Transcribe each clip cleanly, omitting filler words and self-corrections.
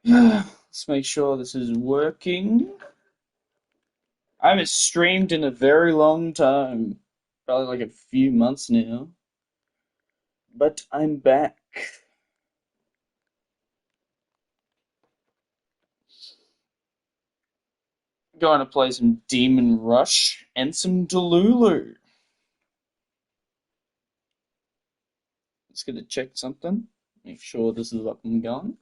Let's make sure this is working. I haven't streamed in a very long time, probably like a few months now, but I'm back. Going to play some Demon Rush and some Dululu. Just gonna check something, make sure this is up and going.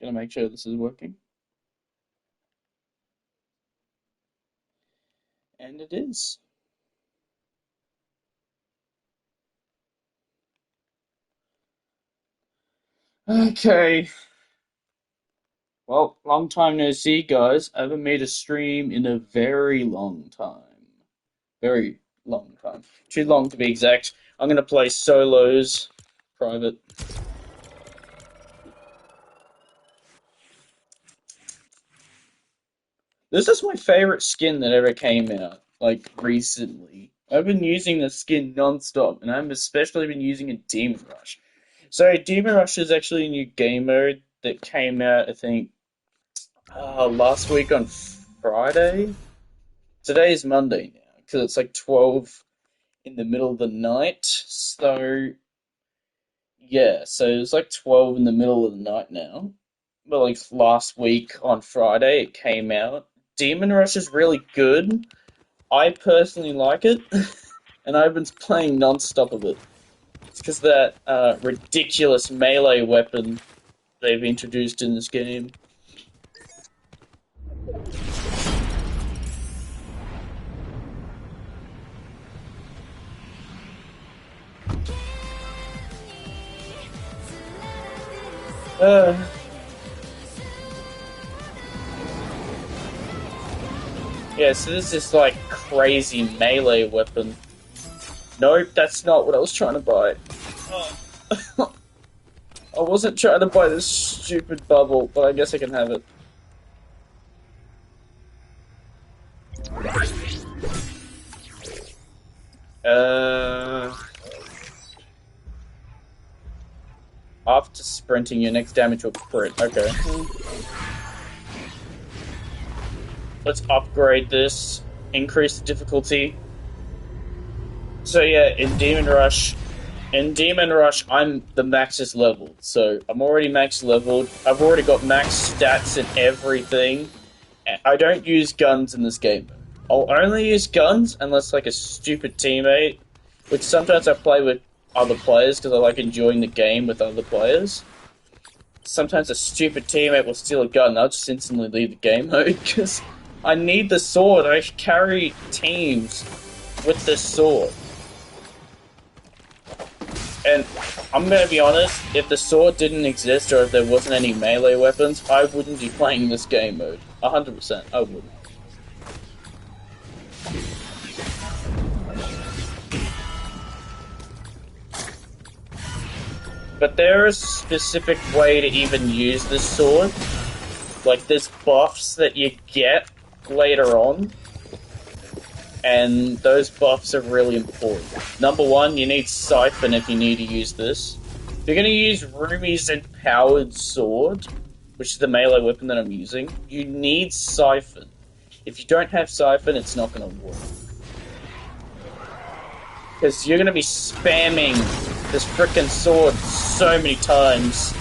Gonna make sure this is working. And it is. Okay. Well, long time no see, guys. I haven't made a stream in a very long time. Very long time. Too long to be exact. I'm gonna play solos, private. This is my favorite skin that ever came out, like recently. I've been using the skin non-stop, and I've especially been using a Demon Rush. So Demon Rush is actually a new game mode that came out, I think, last week on Friday. Today is Monday now, because it's like 12 in the middle of the night. So, yeah, so it's like 12 in the middle of the night now. But like last week on Friday, it came out. Demon Rush is really good. I personally like it, and I've been playing non-stop of it. It's because that ridiculous melee weapon they've introduced in this game. Uh, yeah, so this is like crazy melee weapon. Nope, that's not what I was trying to buy. Oh. I wasn't trying to buy this stupid bubble, but I guess I can have it. Uh, After sprinting, your next damage will crit. Okay. Let's upgrade this. Increase the difficulty. So yeah, in Demon Rush, I'm the maxest leveled. So I'm already max leveled. I've already got max stats and everything. I don't use guns in this game. I'll only use guns unless like a stupid teammate, which sometimes I play with other players because I like enjoying the game with other players. Sometimes a stupid teammate will steal a gun. I'll just instantly leave the game mode because I need the sword. I carry teams with this sword. And I'm gonna be honest, if the sword didn't exist or if there wasn't any melee weapons, I wouldn't be playing this game mode. 100%, I wouldn't. But there is a specific way to even use this sword. Like, there's buffs that you get later on, and those buffs are really important. Number one, you need Siphon if you need to use this. If you're going to use Rumi's Empowered Sword, which is the melee weapon that I'm using, you need Siphon. If you don't have Siphon, it's not going to work. Because you're going to be spamming this frickin' sword so many times.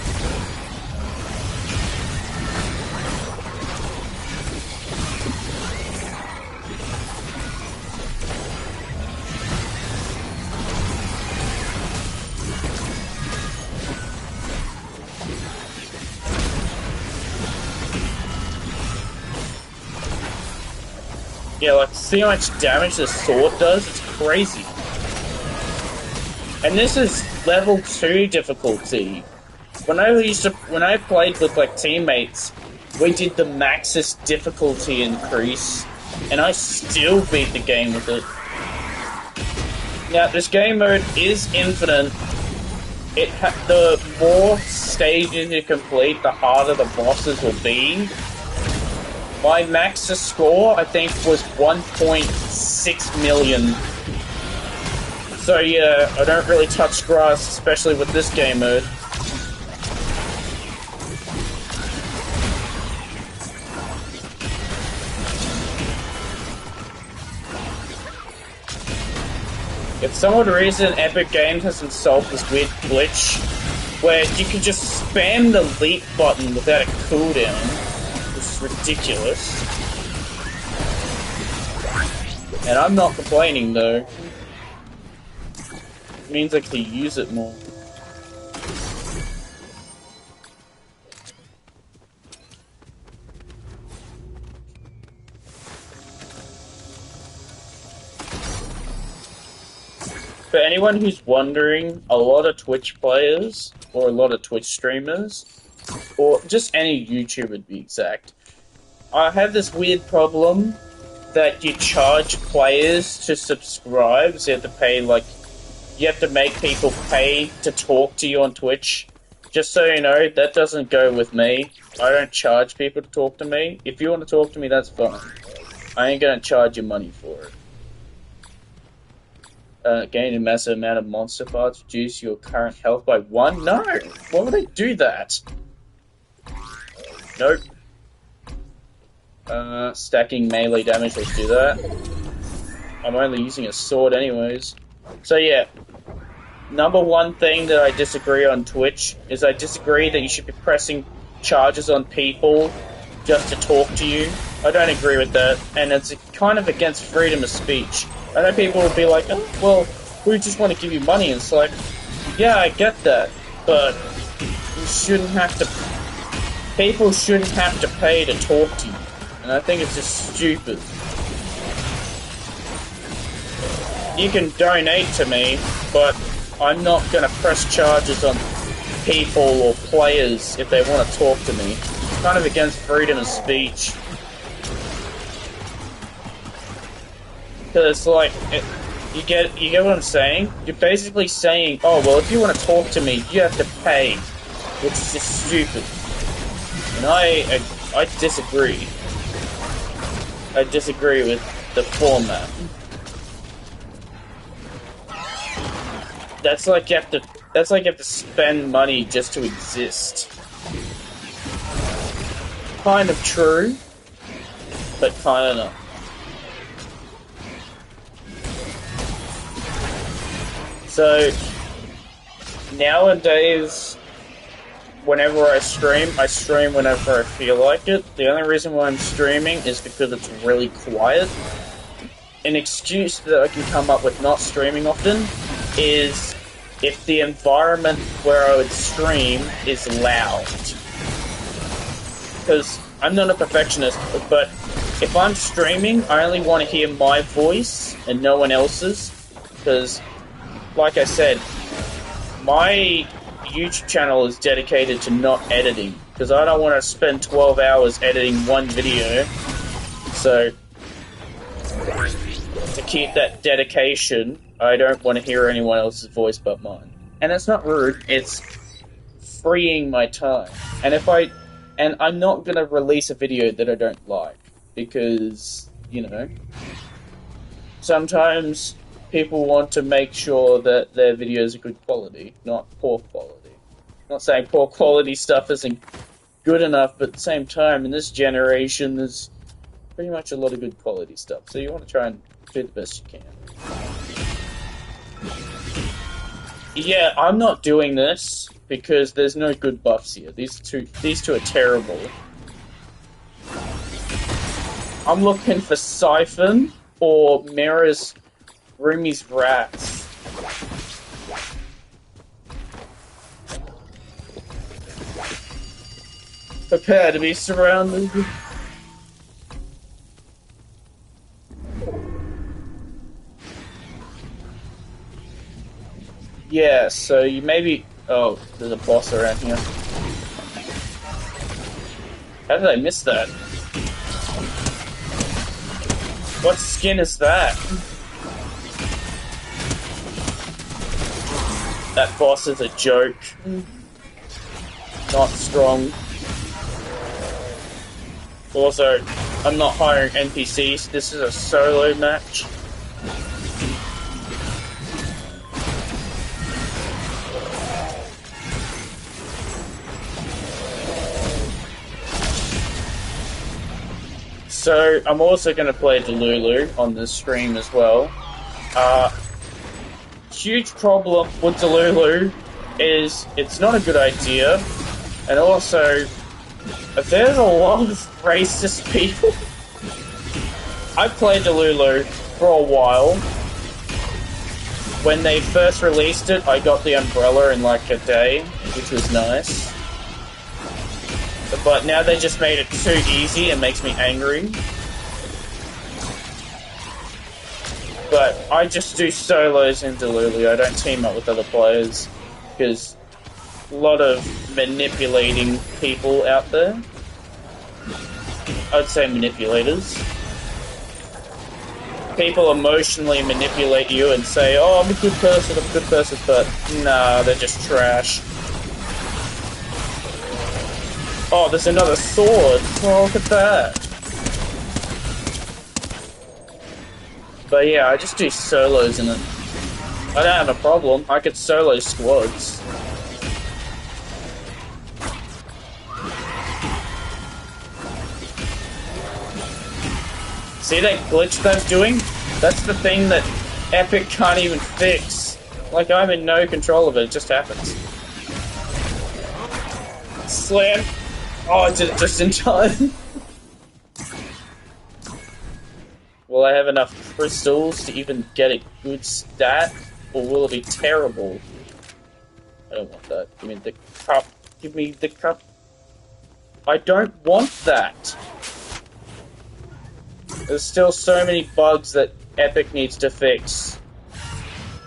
Yeah, like, see how much damage this sword does? It's crazy. And this is level 2 difficulty. When I played with like teammates, we did the maxest difficulty increase, and I still beat the game with it. Now, this game mode is infinite, the more stages you complete, the harder the bosses will be. My max score, I think, was 1.6 million. So yeah, I don't really touch grass, especially with this game mode. If some odd reason Epic Games hasn't solved this weird glitch where you can just spam the leap button without a cooldown, which is ridiculous. And I'm not complaining though. It means I can use it more. For anyone who's wondering, a lot of Twitch players, or a lot of Twitch streamers, or just any YouTuber to be exact, I have this weird problem that you charge players to subscribe, so you have to pay, like, you have to make people pay to talk to you on Twitch. Just so you know, that doesn't go with me. I don't charge people to talk to me. If you want to talk to me, that's fine. I ain't gonna charge you money for it. Gain a massive amount of monster parts, reduce your current health by 1? No! Why would I do that? Nope. Stacking melee damage, let's do that. I'm only using a sword anyways. So yeah, number one thing that I disagree on Twitch is I disagree that you should be pressing charges on people just to talk to you. I don't agree with that, and it's kind of against freedom of speech. I know people will be like, oh, well, we just want to give you money, and it's like, yeah, I get that, but you shouldn't have to, people shouldn't have to pay to talk to you, and I think it's just stupid. You can donate to me, but I'm not going to press charges on people or players if they want to talk to me. It's kind of against freedom of speech. Because, like, you get what I'm saying? You're basically saying, oh, well, if you want to talk to me, you have to pay. Which is just stupid. And I disagree. I disagree with the format. That's like you have to spend money just to exist. Kind of true, but kind of not. So, nowadays, whenever I stream whenever I feel like it. The only reason why I'm streaming is because it's really quiet. An excuse that I can come up with not streaming often is if the environment where I would stream is loud. Because I'm not a perfectionist, but if I'm streaming, I only want to hear my voice and no one else's. Because, like I said, my YouTube channel is dedicated to not editing. Because I don't want to spend 12 hours editing one video. So, to keep that dedication, I don't want to hear anyone else's voice but mine. And it's not rude, it's freeing my time. And I'm not gonna release a video that I don't like. Because, you know, sometimes people want to make sure that their videos are good quality, not poor quality. I'm not saying poor quality stuff isn't good enough, but at the same time, in this generation, there's pretty much a lot of good quality stuff. So you want to try and do the best you can. Yeah, I'm not doing this because there's no good buffs here. These two are terrible. I'm looking for Siphon or Mirror's Rumi's Rats. Prepare to be surrounded. Yeah, so you maybe... Oh, there's a boss around here. How did I miss that? What skin is that? That boss is a joke. Not strong. Also, I'm not hiring NPCs. This is a solo match. So, I'm also going to play Dululu on this stream as well. Huge problem with Dululu is it's not a good idea, and also there's a lot of racist people. I played Dululu for a while. When they first released it, I got the umbrella in like a day, which was nice. But now they just made it too easy and makes me angry. But I just do solos in Dululu. I don't team up with other players because a lot of manipulating people out there. I'd say manipulators. People emotionally manipulate you and say, "Oh, I'm a good person," but nah, they're just trash. Oh, there's another sword. Oh, look at that. But yeah, I just do solos in it. I don't have a problem. I could solo squads. See that glitch they're doing? That's the thing that Epic can't even fix. Like, I'm in no control of it. It just happens. Slam. Oh, I did it just in time. Will I have enough crystals to even get a good stat? Or will it be terrible? I don't want that. Give me the cup. Give me the cup. I don't want that. There's still so many bugs that Epic needs to fix.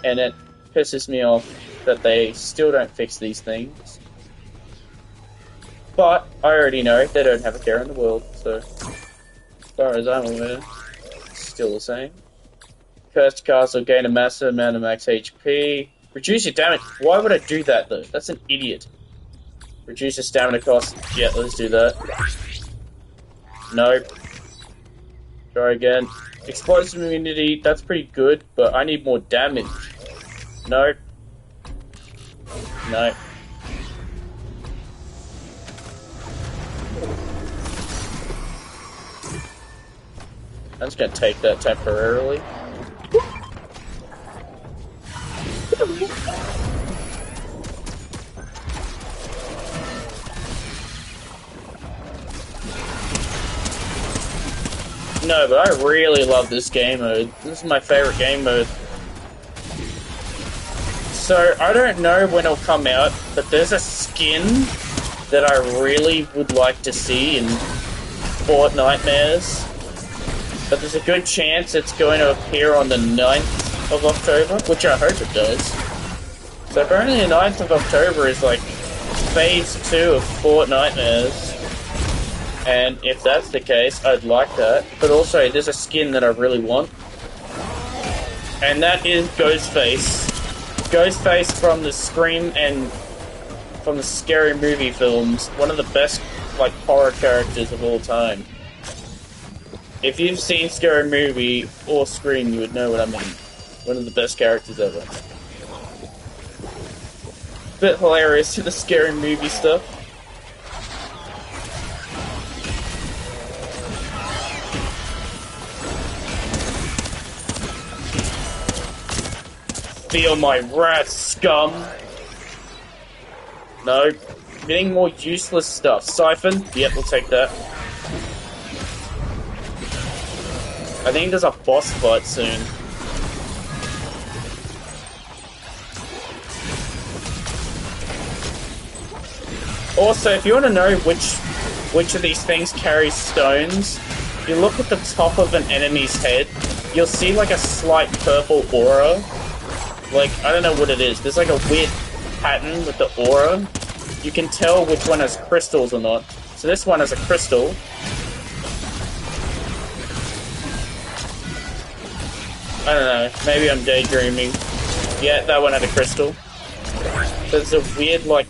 And it pisses me off that they still don't fix these things. But I already know they don't have a care in the world, so as far as I'm aware, it's still the same. Cursed Castle, gain a massive amount of max HP. Reduce your damage. Why would I do that though? That's an idiot. Reduce your stamina cost. Yeah, let's do that. Nope. Try again. Explosive immunity, that's pretty good, but I need more damage. Nope. Nope. I'm just gonna take that temporarily. No, but I really love this game mode. This is my favorite game mode. So, I don't know when it'll come out, but there's a skin that I really would like to see in Fort Nightmares. But there's a good chance it's going to appear on the 9th of October, which I hope it does. So apparently the 9th of October is like Phase 2 of Fort Nightmares. And if that's the case, I'd like that. But also, there's a skin that I really want. And that is Ghostface. Ghostface from the Scream and from the Scary Movie films. One of the best, like, horror characters of all time. If you've seen Scary Movie or Scream, you would know what I mean. One of the best characters ever. Bit hilarious to the Scary Movie stuff. Feel my wrath, scum! No. Getting more useless stuff. Siphon? Yep, we'll take that. I think there's a boss fight soon. Also, if you want to know which of these things carries stones, if you look at the top of an enemy's head, you'll see like a slight purple aura. Like, I don't know what it is. There's like a weird pattern with the aura. You can tell which one has crystals or not. So this one has a crystal. I don't know. Maybe I'm daydreaming. Yeah, that one had a crystal. there's a weird, like,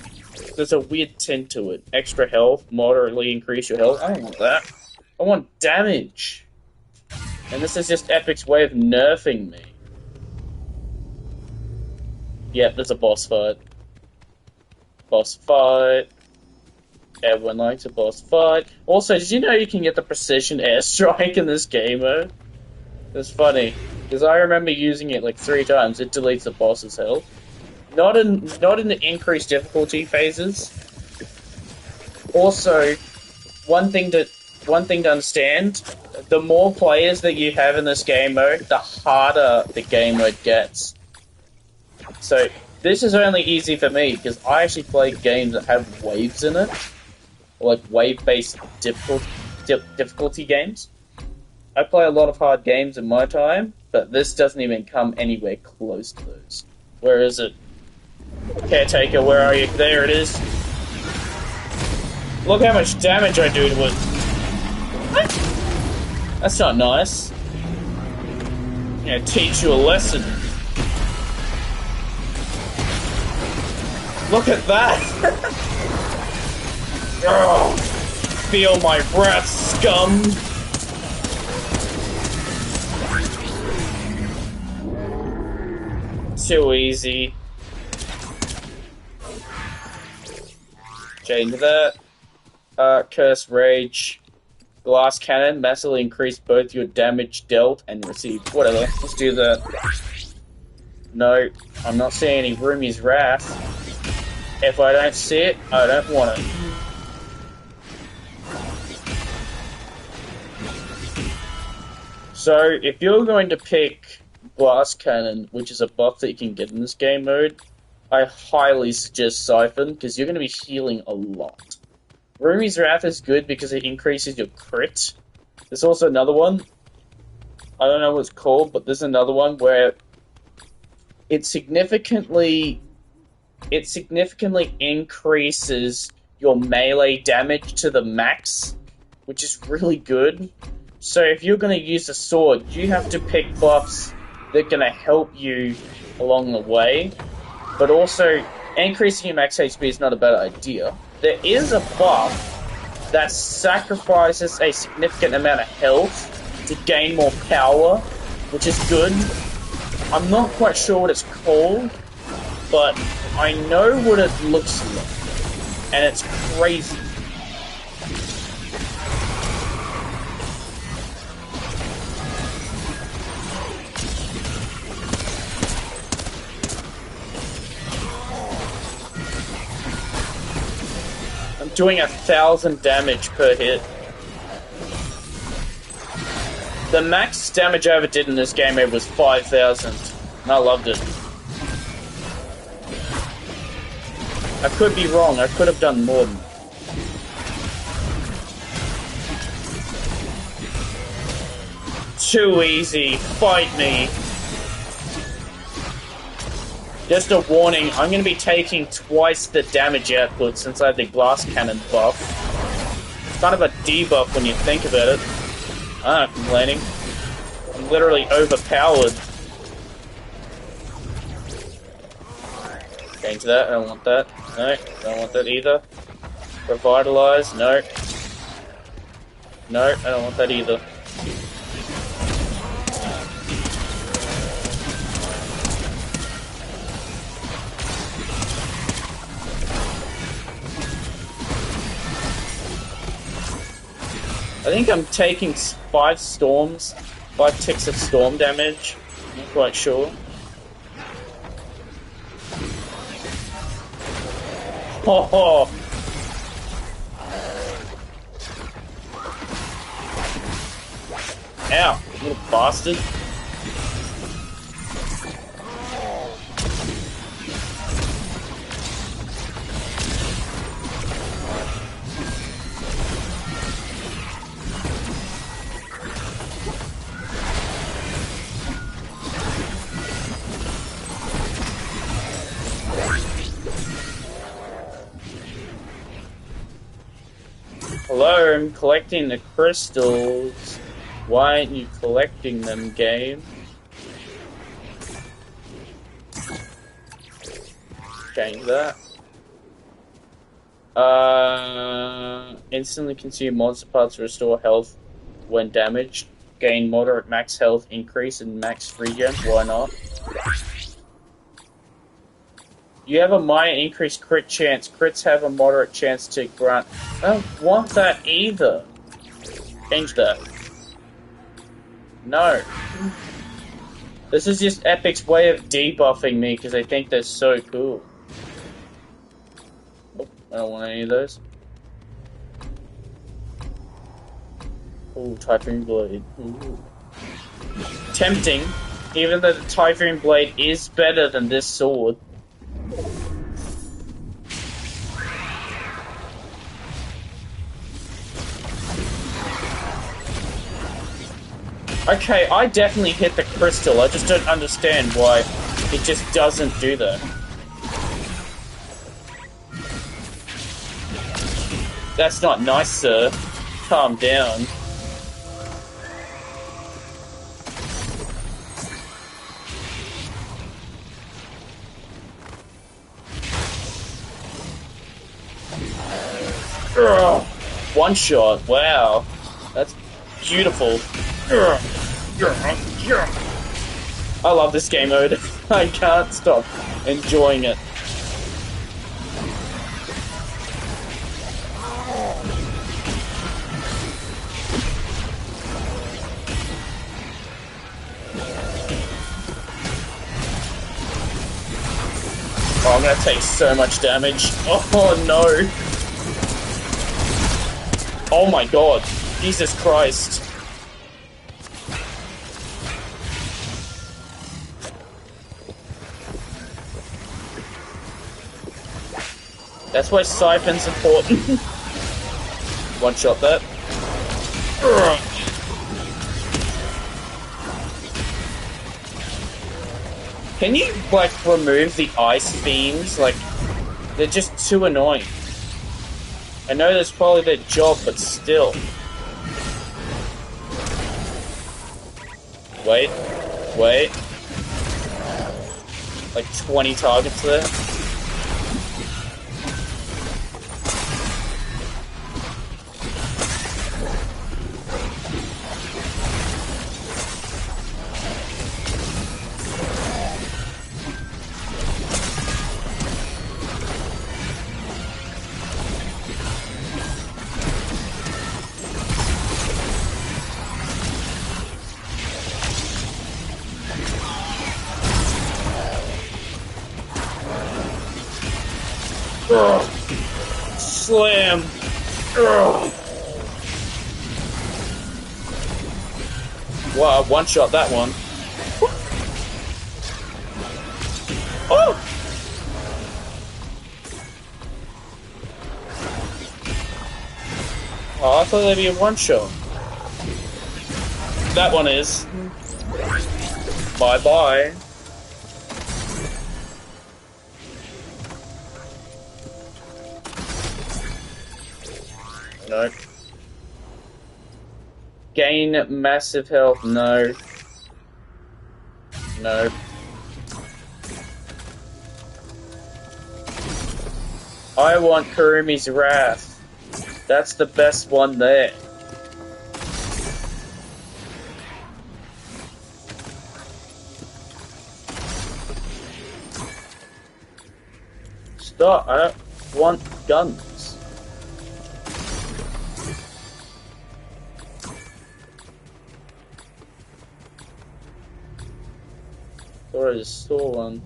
there's a weird tint to it. Extra health, moderately increase your health. I don't want that. I want damage. And this is just Epic's way of nerfing me. Yep, there's a boss fight. Boss fight. Everyone likes a boss fight. Also, did you know you can get the precision airstrike in this game mode? It's funny, because I remember using it like 3 times. It deletes the boss's health. Not in the increased difficulty phases. Also, one thing to understand: the more players that you have in this game mode, the harder the game mode gets. So this is only easy for me because I actually play games that have waves in it, or like wave-based difficulty games. I play a lot of hard games in my time, but this doesn't even come anywhere close to those. Where is it? Caretaker, where are you? There it is. Look how much damage I do to it. What? That's not nice. I'm gonna teach you a lesson. Look at that! Oh, feel my wrath, scum! Too easy. Change that. Curse Rage. Glass Cannon. Massively increase both your damage dealt and received. Whatever. Let's do that. No. I'm not seeing any Rumi's Wrath. If I don't see it, I don't want it. So, if you're going to pick Glass Cannon, which is a buff that you can get in this game mode, I highly suggest Siphon, because you're going to be healing a lot. Rumi's Wrath is good because it increases your crit. There's also another one, I don't know what it's called, but there's another one where it significantly increases your melee damage to the max, which is really good. So if you're going to use a sword, you have to pick buffs that are going to help you along the way. But also, increasing your max HP is not a bad idea. There is a buff that sacrifices a significant amount of health to gain more power, which is good. I'm not quite sure what it's called, but I know what it looks like, and it's crazy. I'm doing 1,000 damage per hit. The max damage I ever did in this game was 5,000, and I loved it. I could be wrong, I could have done more than that. Too easy, fight me. Just a warning, I'm going to be taking twice the damage output since I have the Glass Cannon buff. It's kind of a debuff when you think about it. I'm not complaining. I'm literally overpowered. Change that, I don't want that. No, don't want that either. Revitalize, no. No, I don't want that either. I think I'm taking 5 ticks of storm damage. I'm not quite sure. Oh! Ow, little bastard. Hello, I'm collecting the crystals. Why aren't you collecting them, game? Change that. Instantly consume monster parts to restore health when damaged. Gain moderate max health increase and max regen. Why not? You have a minor increased crit chance. Crits have a moderate chance to grant. I don't want that either. Change that. No. This is just Epic's way of debuffing me because they think they're so cool. Oh, I don't want any of those. Ooh, Typhoon Blade. Ooh. Tempting, even though the Typhoon Blade is better than this sword. Okay, I definitely hit the crystal. I just don't understand why it just doesn't do that. That's not nice, sir. Calm down. Ugh. One shot. Wow. That's beautiful. Ugh. I love this game mode. I can't stop enjoying it. Oh, I'm gonna take so much damage. Oh no. Oh my god. Jesus Christ. That's why Siphon's important. One shot that. Can you, like, remove the ice beams? Like, they're just too annoying. I know that's probably their job, but still. Wait. Wait. Like 20 targets there. Ugh. Slam. Ugh. Wow, one shot that one. Oh! Oh, I thought that'd be a one shot. That one is. Bye bye. No. Gain massive health. No. No. I want Kurumi's Wrath. That's the best one there. Stop. I don't want guns. Thought I just saw one.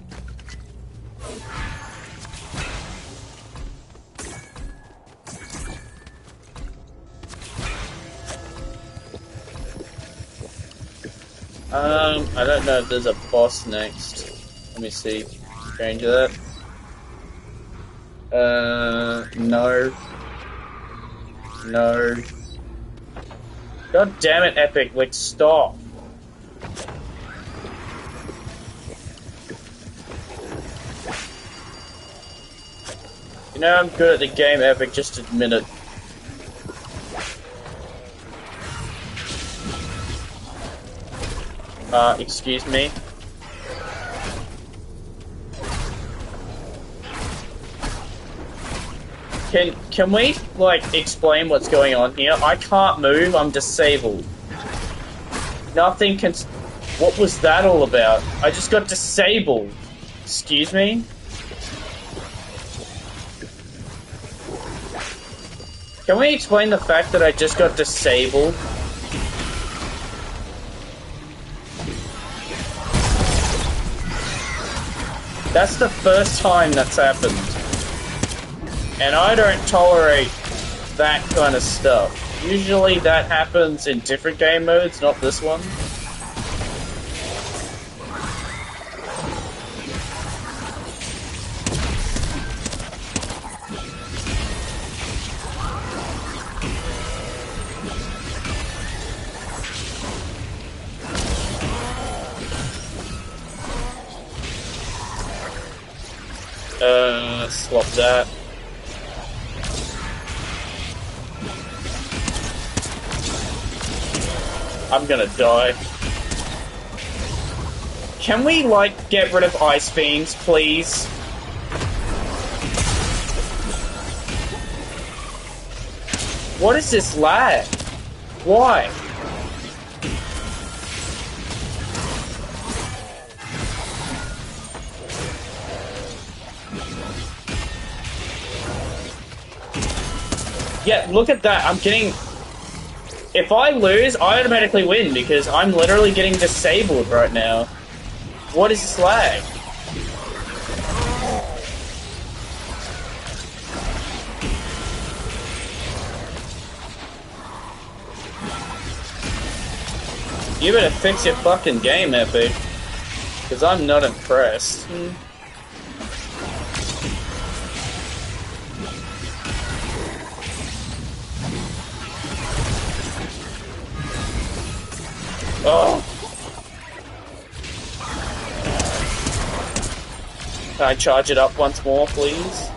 I don't know if there's a boss next. Let me see. Change that. No. No. God damn it, Epic, like, stop. You know I'm good at the game, Epic, just admit it. Excuse me? Can we, like, explain what's going on here? I can't move, I'm disabled. Nothing can... What was that all about? I just got disabled. Excuse me? Can we explain the fact that I just got disabled? That's the first time that's happened. And I don't tolerate that kind of stuff. Usually that happens in different game modes, not this one. Swap that. I'm gonna die. Can we, like, get rid of ice beams, please? What is this lag? Why? Yeah, look at that. I'm getting... If I lose, I automatically win because I'm literally getting disabled right now. What is this lag? You better fix your fucking game, Epic. Because I'm not impressed. Oh! Can I charge it up once more, please?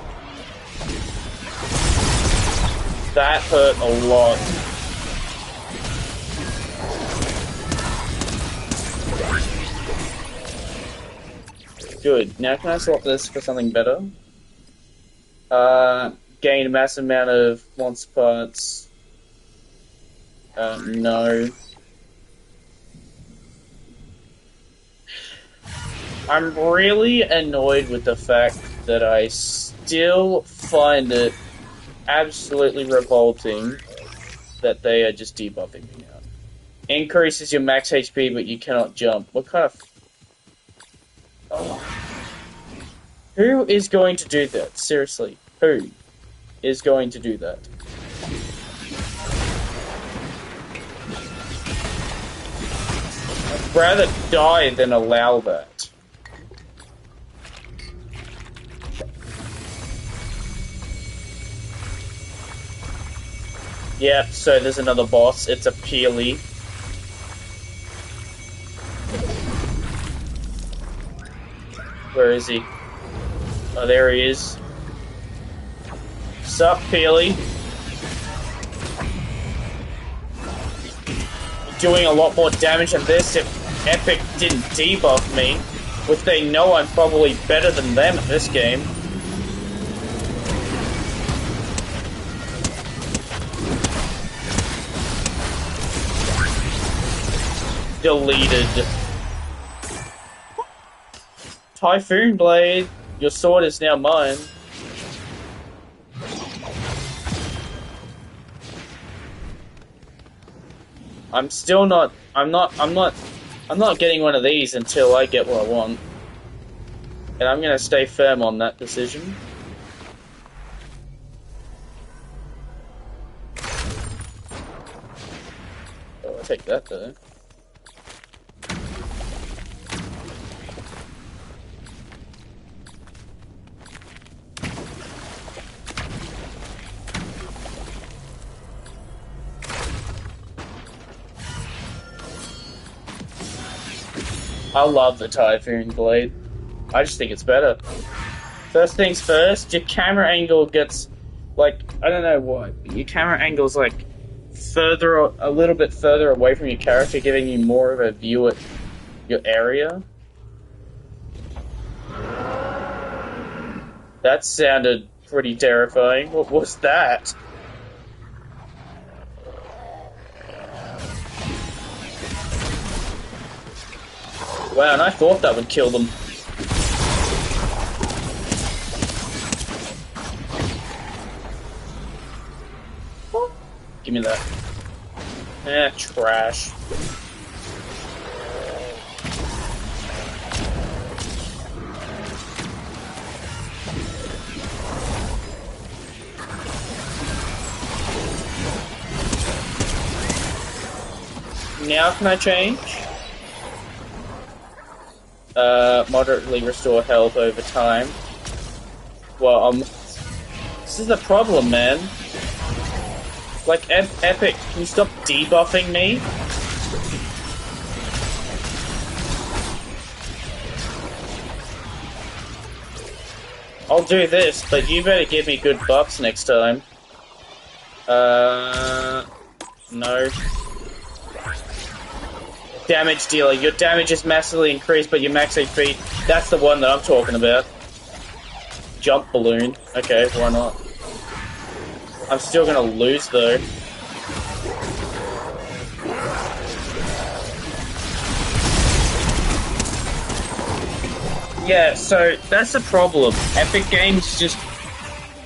That hurt a lot. Good. Now can I swap this for something better? Gain a massive amount of monster parts. No. I'm really annoyed with the fact that I still find it absolutely revolting that they are just debuffing me now. Increases your max HP, but you cannot jump. What kind of... Oh. Who is going to do that? Seriously, who is going to do that? I'd rather die than allow that. Yep, so there's another boss. It's a Peely. Where is he? Oh, there he is. Sup, Peely? Doing a lot more damage than this if Epic didn't debuff me, which they know I'm probably better than them at this game. Deleted. Typhoon Blade, your sword is now mine. I'm still not, I'm not getting one of these until I get what I want. And I'm gonna stay firm on that decision. Oh, I'll take that though. I love the Typhoon Blade. I just think it's better. First things first, your camera angle gets, like, I don't know why, but your camera angle's like a little bit further away from your character, giving you more of a view at your area. That sounded pretty terrifying. What was that? Wow, and I thought that would kill them. Give me that. Trash. Now can I change? Moderately restore health over time. Well, this is the problem, man. Like, Epic, can you stop debuffing me? I'll do this, but you better give me good buffs next time. No. Damage dealer. Your damage is massively increased, but your max HP, that's the one that I'm talking about. Jump balloon. Okay, why not? I'm still gonna lose, though. Yeah, so that's the problem. Epic Games just...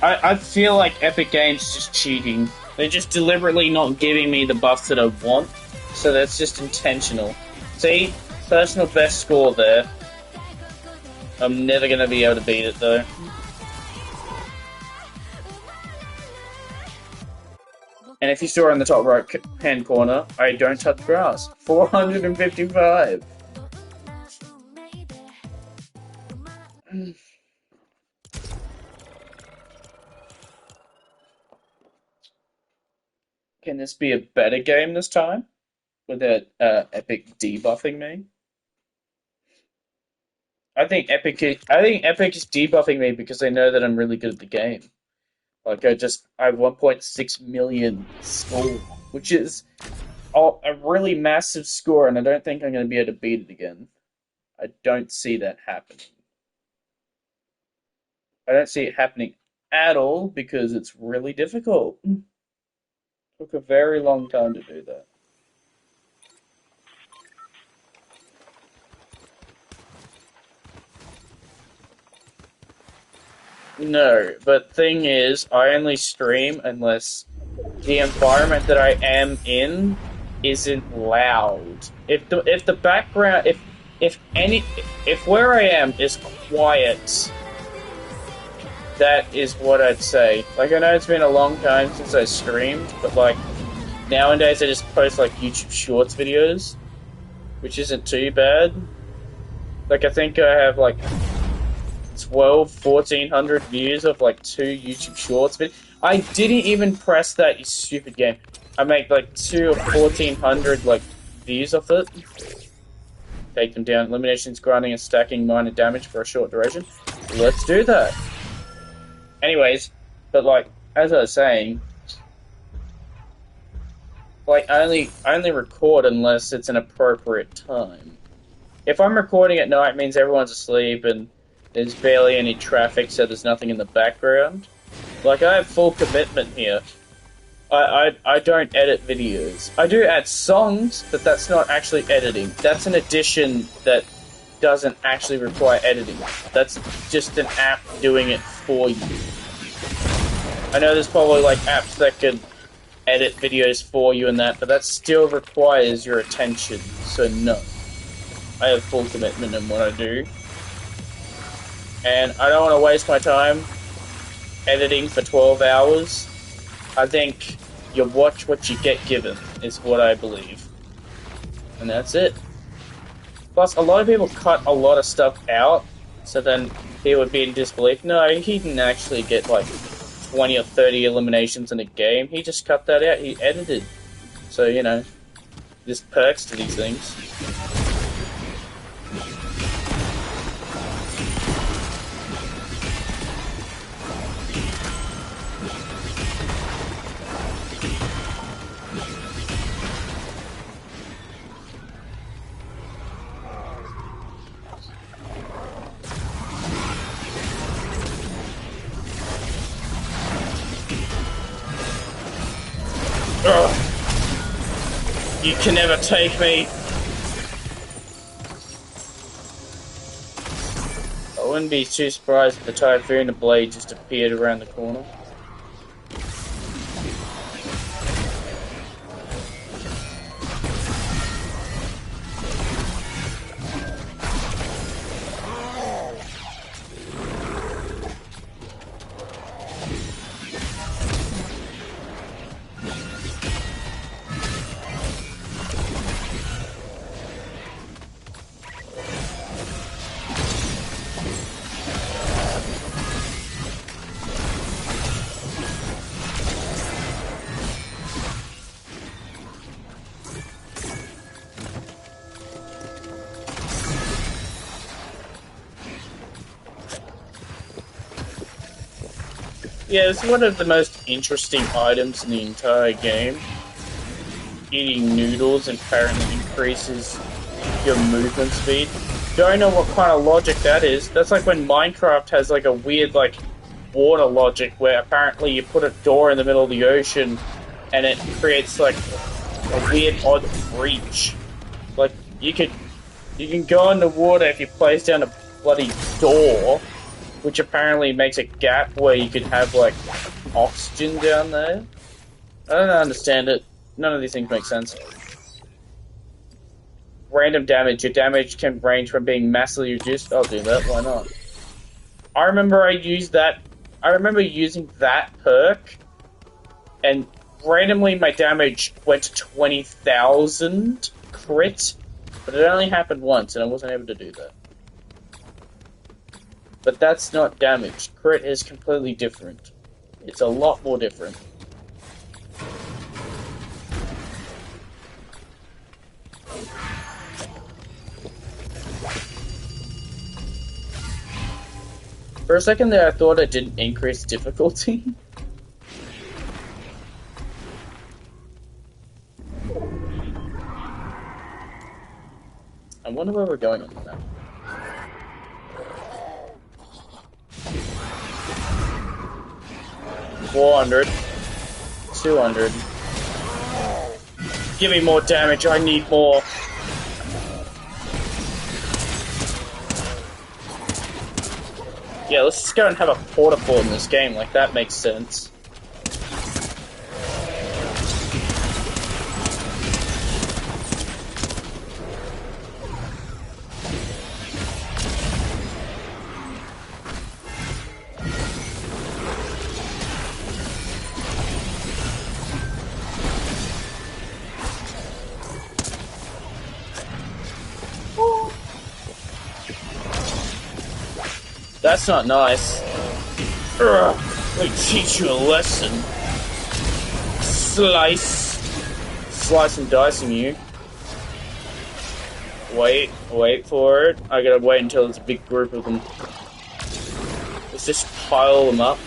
I feel like Epic Games is just cheating. They're just deliberately not giving me the buffs that I want. So that's just intentional. See? Personal best score there. I'm never gonna be able to beat it, though. And if you saw in the top right hand corner, I don't touch grass. 455. Can this be a better game this time? Without Epic debuffing me? I think Epic is debuffing me because they know that I'm really good at the game. Like, I have 1.6 million score, which is a really massive score, and I don't think I'm going to be able to beat it again. I don't see that happening. I don't see it happening at all because it's really difficult. It took a very long time to do that. No, but thing is, I only stream unless the environment that I am in isn't loud. If the background, if where I am is quiet, that is what I'd say. Like, I know it's been a long time since I streamed, but like nowadays I just post like YouTube Shorts videos, which isn't too bad. Like, I think I have like 1,400 views of like 2 YouTube Shorts, but I didn't even press that, you stupid game. I make like 2 or 1,400 like views of it. Take them down. Eliminations, grinding, and stacking minor damage for a short duration. Let's do that. Anyways, but like as I was saying, like I only record unless it's an appropriate time. If I'm recording at night, it means everyone's asleep and there's barely any traffic, so there's nothing in the background. Like, I have full commitment here. I don't edit videos. I do add songs, but that's not actually editing. That's an addition that doesn't actually require editing. That's just an app doing it for you. I know there's probably like apps that could edit videos for you and that, but that still requires your attention, so no. I have full commitment in what I do. And I don't want to waste my time editing for 12 hours. I think you watch what you get given, is what I believe. And that's it. Plus, a lot of people cut a lot of stuff out, so then he would be in disbelief. No, he didn't actually get like 20 or 30 eliminations in a game. He just cut that out. He edited. So, you know, there's perks to these things. Ugh. You can never take me. I wouldn't be too surprised if the Typhoon blade just appeared around the corner. Yeah, it's one of the most interesting items in the entire game. Eating noodles apparently increases your movement speed. Don't know what kind of logic that is. That's like when Minecraft has like a weird like water logic where apparently you put a door in the middle of the ocean and it creates like a weird odd breach. Like you can go in the water if you place down a bloody door, which apparently makes a gap where you could have, like, oxygen down there. I don't understand it. None of these things make sense. Random damage. Your damage can range from being massively reduced. I'll do that, why not? I remember using that perk, and randomly my damage went to 20,000 crit, but it only happened once, and I wasn't able to do that. But that's not damage. Crit is completely different. It's a lot more different. For a second there, I thought it didn't increase difficulty. I wonder where we're going on that. 400, 200. Give me more damage, I need more. Yeah, let's just go and have a porta-port in this game, like that makes sense. That's not nice. Ugh, let me teach you a lesson. Slice and dicing you. Wait for it. I gotta wait until there's a big group of them. Let's just pile them up.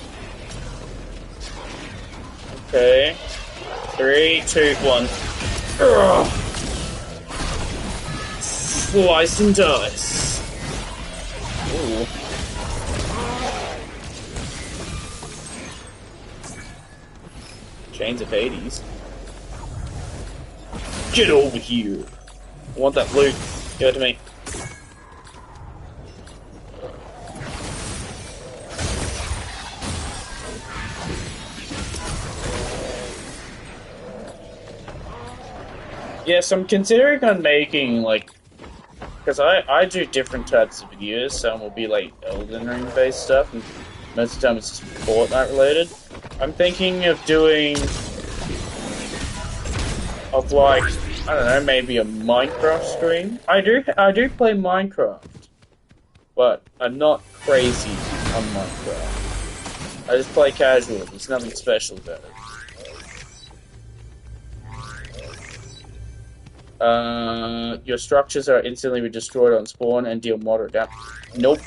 Okay. 3, 2, 1. Ugh. Slice and dice. Ooh. Chains of Hades. Get over here. I want that loot. Give it to me. Yes, I'm considering on making, like, because I do different types of videos. Some will be, like, Elden Ring based stuff, and most of the time it's just Fortnite related. I'm thinking of doing, like, I don't know, maybe a Minecraft stream. I do play Minecraft, but I'm not crazy on Minecraft. I just play casual. There's nothing special about it. Your structures are instantly destroyed on spawn and deal moderate damage. Nope.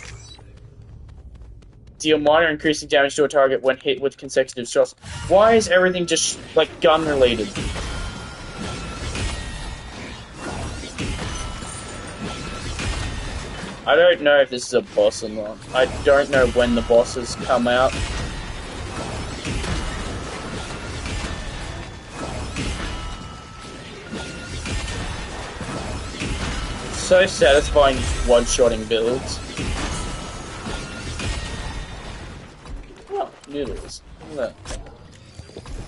Deal minor increasing damage to a target when hit with consecutive shots. Why is everything just, like, gun related? I don't know if this is a boss or not. I don't know when the bosses come out. so satisfying one-shotting builds. Oh, noodles. Look at that.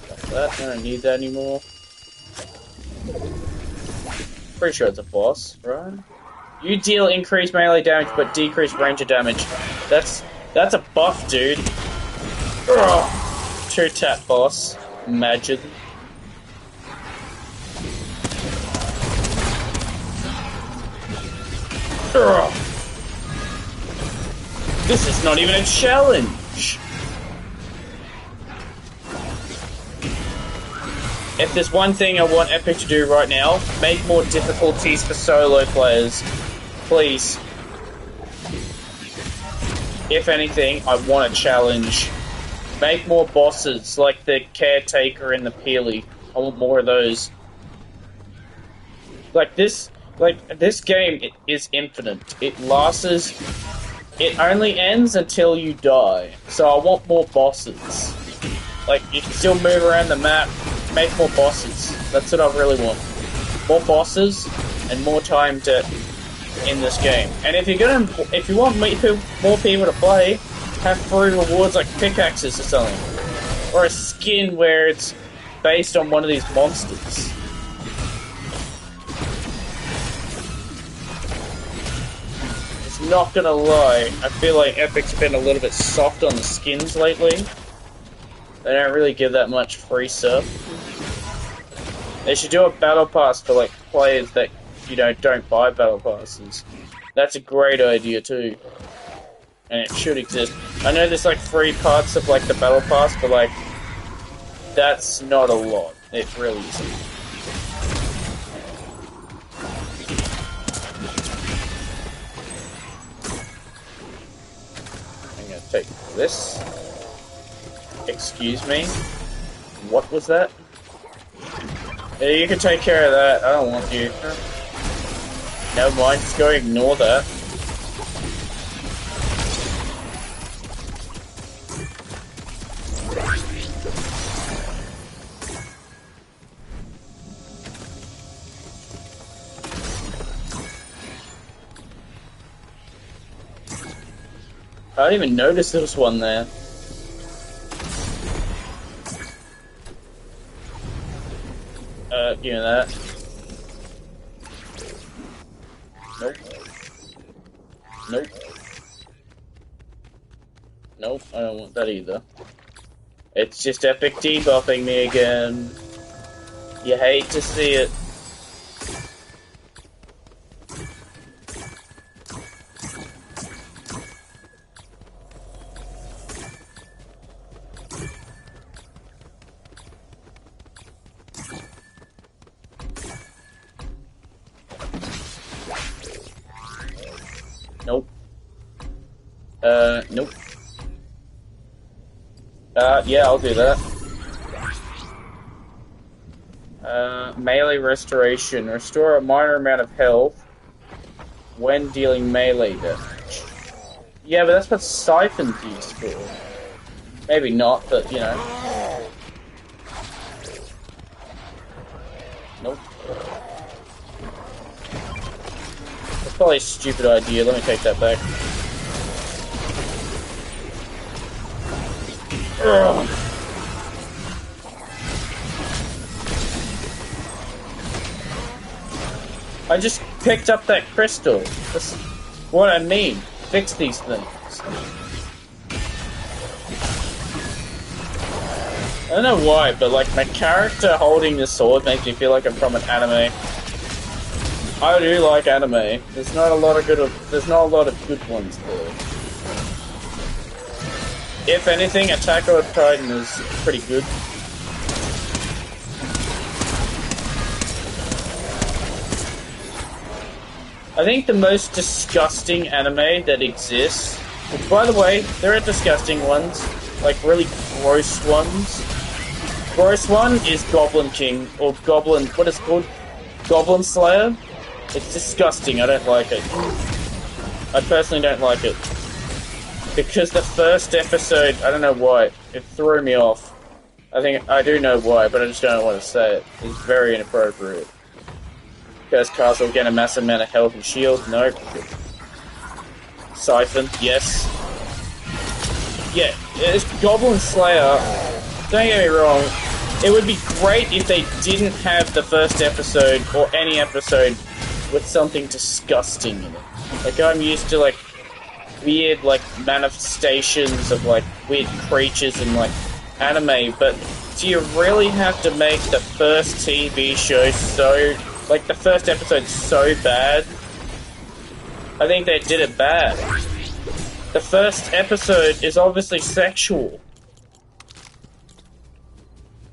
Got that. I don't need that anymore. Pretty sure it's a boss, right? You deal increased melee damage but decreased ranger damage. That's a buff, dude. Ugh. Two-tap boss. Imagine. Ugh. This is not even a challenge. If there's one thing I want Epic to do right now, make more difficulties for solo players. Please. If anything, I want a challenge. Make more bosses, like the Caretaker and the Peely. I want more of those. This game is infinite. It only ends until you die. So I want more bosses. Like, you can still move around the map, make more bosses. That's what I really want. More bosses and more time in this game. And if you want more people to play, have free rewards like pickaxes or something. Or a skin where it's based on one of these monsters. Not gonna lie, I feel like Epic's been a little bit soft on the skins lately. They don't really give that much free stuff. They should do a battle pass for like players that, you know, don't buy battle passes. That's a great idea too. And it should exist. I know there's like 3 parts of like the battle pass, but like, that's not a lot. It really isn't. Take this. Excuse me. What was that? Yeah, you can take care of that. I don't want you. Never mind, just go ignore that. I didn't even notice there was one there. Give me that. Nope. Nope. Nope, I don't want that either. It's just Epic debuffing me again. You hate to see it. Nope. Nope. Yeah, I'll do that. Melee restoration. Restore a minor amount of health when dealing melee damage. Yeah, but that's what Siphon's used for. Maybe not, but, you know. Nope. That's probably a stupid idea. Let me take that back. Ugh. I just picked up that crystal. That's what I need. Fix these things. I don't know why, but like my character holding the sword makes me feel like I'm from an anime. I do like anime. There's not a lot of good ones there. If anything, Attack on Titan is pretty good. I think the most disgusting anime that exists, which by the way, there are disgusting ones, like really gross ones. Gross one is Goblin King, or Goblin, what is it called? Goblin Slayer? It's disgusting, I don't like it. I personally don't like it. Because the first episode, I don't know why, it threw me off. I do know why, but I just don't want to say it. It's very inappropriate. Cursed Castle, get a massive amount of health and shield. Nope. Siphon, yes. Yeah, it's Goblin Slayer. Don't get me wrong. It would be great if they didn't have the first episode, or any episode, with something disgusting in it. Like, I'm used to, like, weird, like, manifestations of, like, weird creatures in, like, anime, but do you really have to make the first TV show so, like, the first episode so bad? I think they did it bad. The first episode is obviously sexual.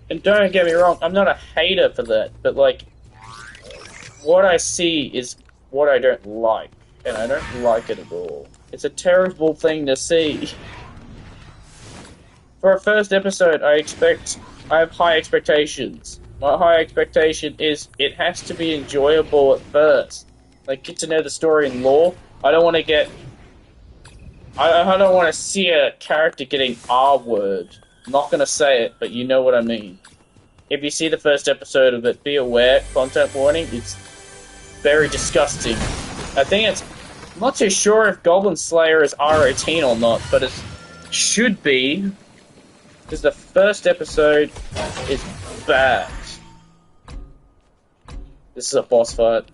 And don't get me wrong, I'm not a hater for that, but, like, what I see is what I don't like, and I don't like it at all. It's a terrible thing to see. For a first episode, I have high expectations. My high expectation is it has to be enjoyable at first. Like, get to know the story and lore. I don't want to get... I don't want to see a character getting R-word. I'm not going to say it, but you know what I mean. If you see the first episode of it, be aware, content warning, it's very disgusting. I think it's... I'm not too sure if Goblin Slayer is R18 or not, but it should be, because the first episode is bad. This is a boss fight.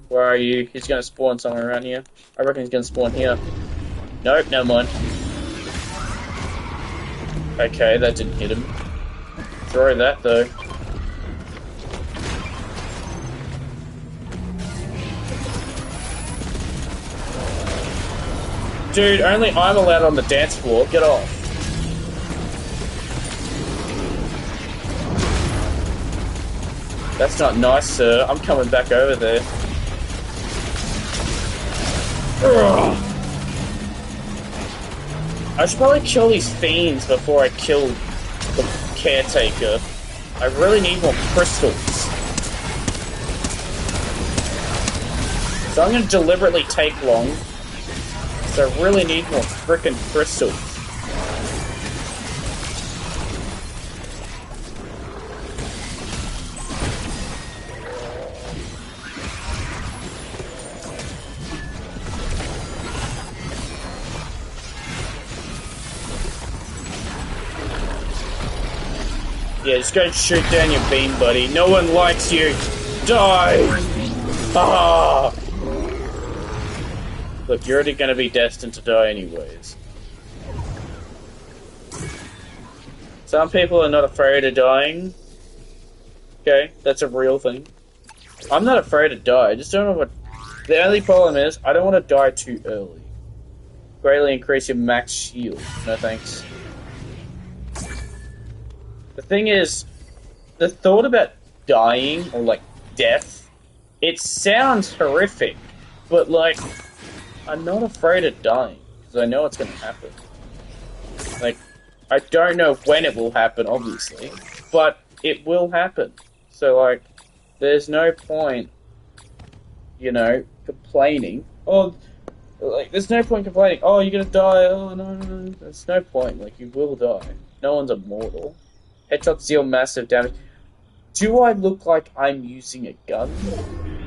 Where are you? He's going to spawn somewhere around here. I reckon he's going to spawn here. Nope, never mind. Okay, that didn't hit him. Throw that, though. Dude, only I'm allowed on the dance floor. Get off. That's not nice, sir. I'm coming back over there. Ugh. I should probably kill these fiends before I kill the caretaker. I really need more crystals. So I'm going to deliberately take long. So I really need more frickin' crystals. Yeah, just go shoot down your beam, buddy. No one likes you. Die! Ah! Look, you're already gonna be destined to die anyways. Some people are not afraid of dying. Okay, that's a real thing. I'm not afraid to die, I just don't know what... The only problem is, I don't want to die too early. Greatly increase your max shield. No thanks. The thing is, the thought about dying, or like death, it sounds horrific, but like, I'm not afraid of dying, because I know it's going to happen. Like, I don't know when it will happen, obviously, but it will happen. So like, there's no point, you know, complaining. Oh, like, there's no point complaining, oh, you're going to die, oh, no. There's no point, like, you will die. No one's immortal. Headshots deal massive damage. Do I look like I'm using a gun?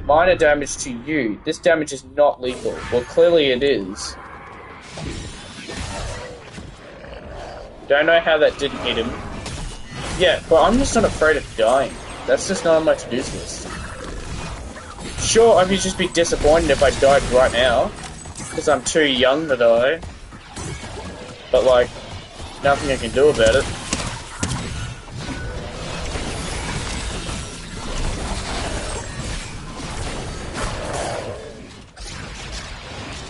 Minor damage to you. This damage is not lethal. Well, clearly it is. Don't know how that didn't hit him. Yeah, but I'm just not afraid of dying. That's just not on my to-do list. Sure, I would just be disappointed if I died right now, because I'm too young to die. But, like, nothing I can do about it.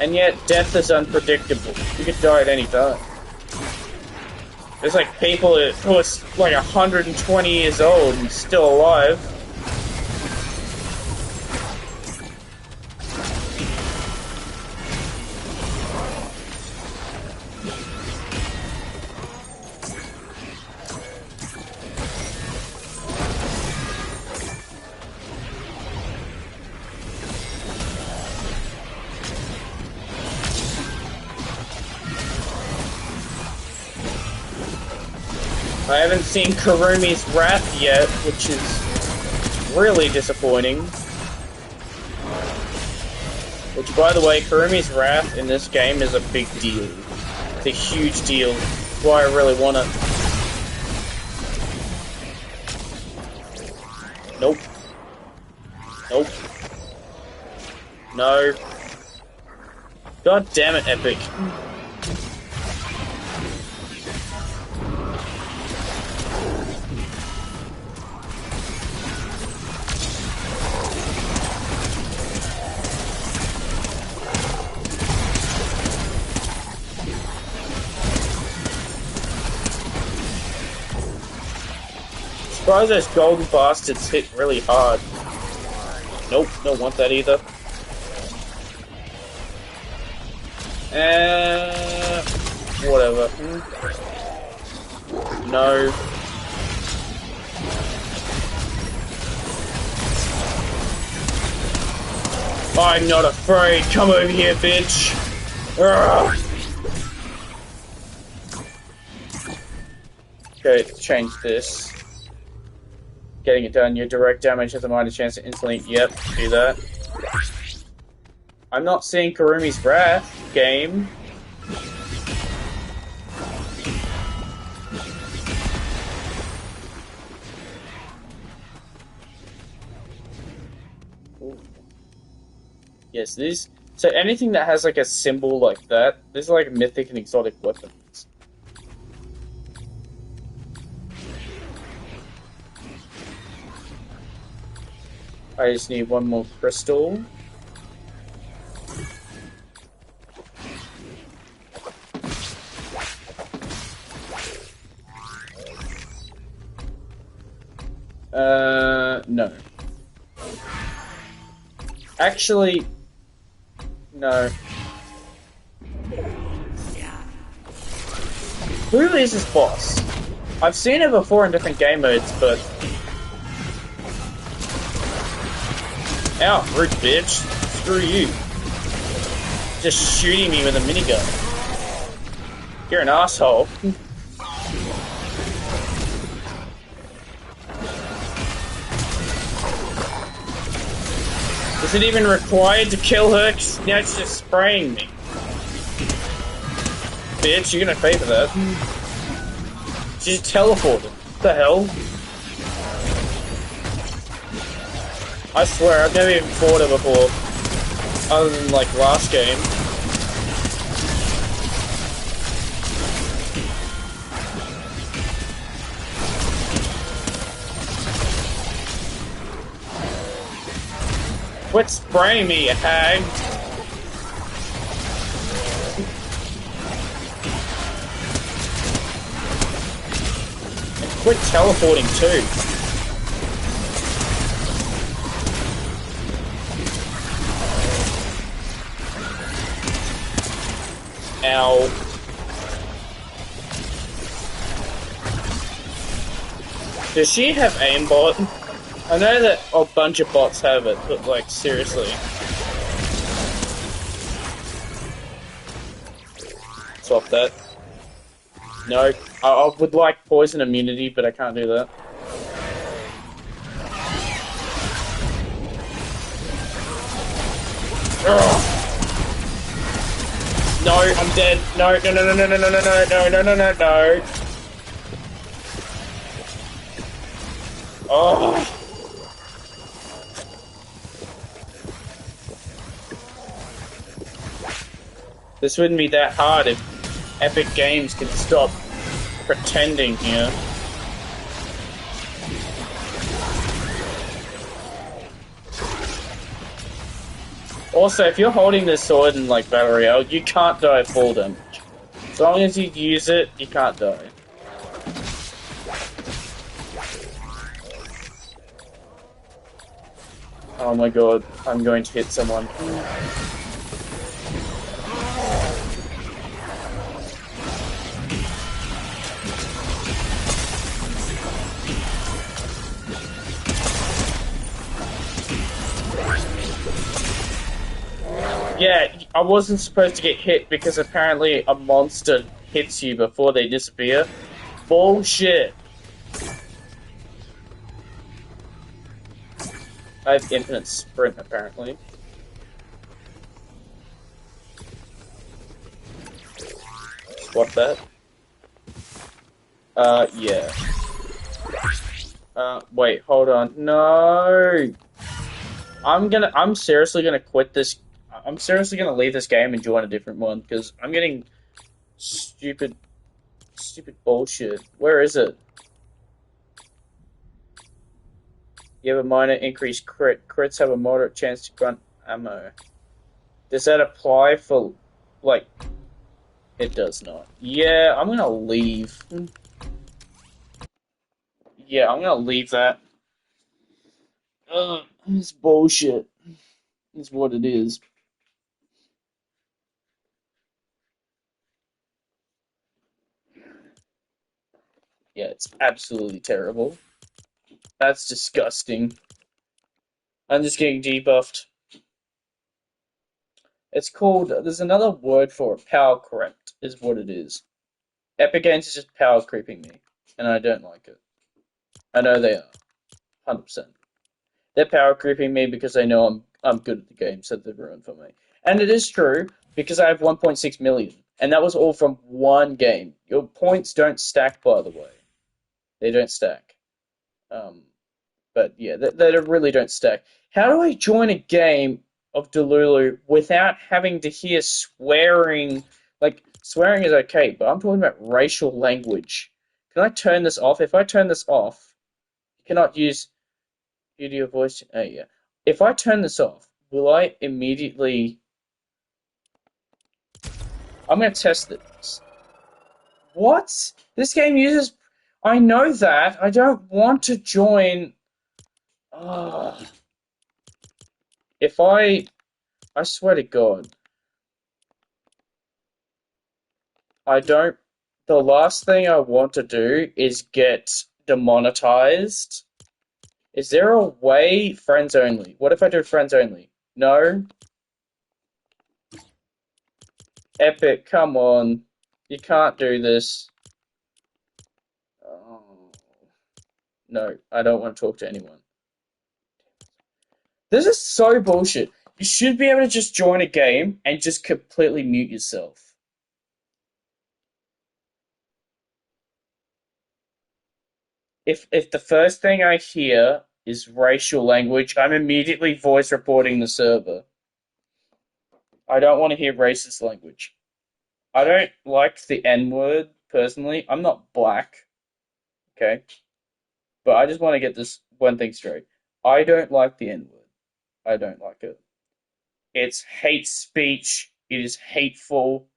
And yet, death is unpredictable. You could die at any time. There's like people who are like 120 years old and still alive. I haven't seen Karumi's Wrath yet, which is really disappointing. Which, by the way, Kurumi's Wrath in this game is a big deal. It's a huge deal. That's why I really want it. Nope. Nope. No. God damn it, Epic. Surprised those golden bastards hit really hard. Nope, don't want that either. Whatever. No. I'm not afraid. Come over here, bitch. Urgh. Okay, let's change this. Getting it done. Your direct damage has a minor chance to instantly. Yep, do that. I'm not seeing Kurumi's Wrath, game. Ooh. Yes, these. So anything that has like a symbol like that, this is like mythic and exotic weapons. I just need one more crystal. No. Actually, no. Who is this boss? I've seen it before in different game modes, but... Ow, rude bitch. Screw you. Just shooting me with a minigun. You're an asshole. Is it even required to kill her? 'Cause now it's just spraying me. Bitch, you're gonna pay for that. She just teleported. What the hell? I swear, I've never even fought her before. Other than, like, last game. Quit spraying me, you hag! And quit teleporting too. Ow. Does she have aimbot? I know that a bunch of bots have it, but like, seriously. Swap that. No, I would like poison immunity, but I can't do that. Ugh. No, I'm dead. No, no, no, no, no, no, no, no, no, no, no, no, no. Oh. This wouldn't be that hard if Epic Games could stop pretending here. Also, if you're holding this sword in like Battle Royale, you can't die full damage. As long as you use it, you can't die. Oh my god, I'm going to hit someone. Yeah, I wasn't supposed to get hit because apparently a monster hits you before they disappear. Bullshit. I have infinite sprint, apparently. What that? Yeah. Wait, hold on. No! I'm seriously gonna quit this. I'm seriously gonna leave this game and join a different one, because I'm getting stupid, stupid bullshit. Where is it? You have a minor increased crit. Crits have a moderate chance to grunt ammo. Does that apply for, like, it does not. Yeah, I'm gonna leave. Yeah, I'm gonna leave that. It's bullshit. Is what it is. Yeah, it's absolutely terrible. That's disgusting. I'm just getting debuffed. It's called, there's another word for it. Power correct is what it is. Epic Games is just power creeping me, and I don't like it. I know they are, 100%. They're power creeping me because they know I'm good at the game, so they've ruined for me. And it is true because I have 1.6 million, and that was all from one game. Your points don't stack, by the way. They don't stack. Um, but yeah, they really don't stack. How do I join a game of Dululu without having to hear swearing? Like, swearing is okay, but I'm talking about racial language. Can I turn this off? If I turn this off, you cannot use video voice. Oh, yeah. If I turn this off, will I immediately... I'm going to test this. What? This game uses... I know that. I don't want to join... Ugh. If I swear to God, I don't. The last thing I want to do is get demonetized. Is there a way? Friends only. What if I do friends only? No? Epic, come on. You can't do this. Oh. No, I don't want to talk to anyone. This is so bullshit. You should be able to just join a game and just completely mute yourself. If the first thing I hear is racial language, I'm immediately voice reporting the server. I don't want to hear racist language. I don't like the N word personally. I'm not black, okay? But I just want to get this one thing straight. I don't like the N word. I don't like it. It's hate speech. It is hateful.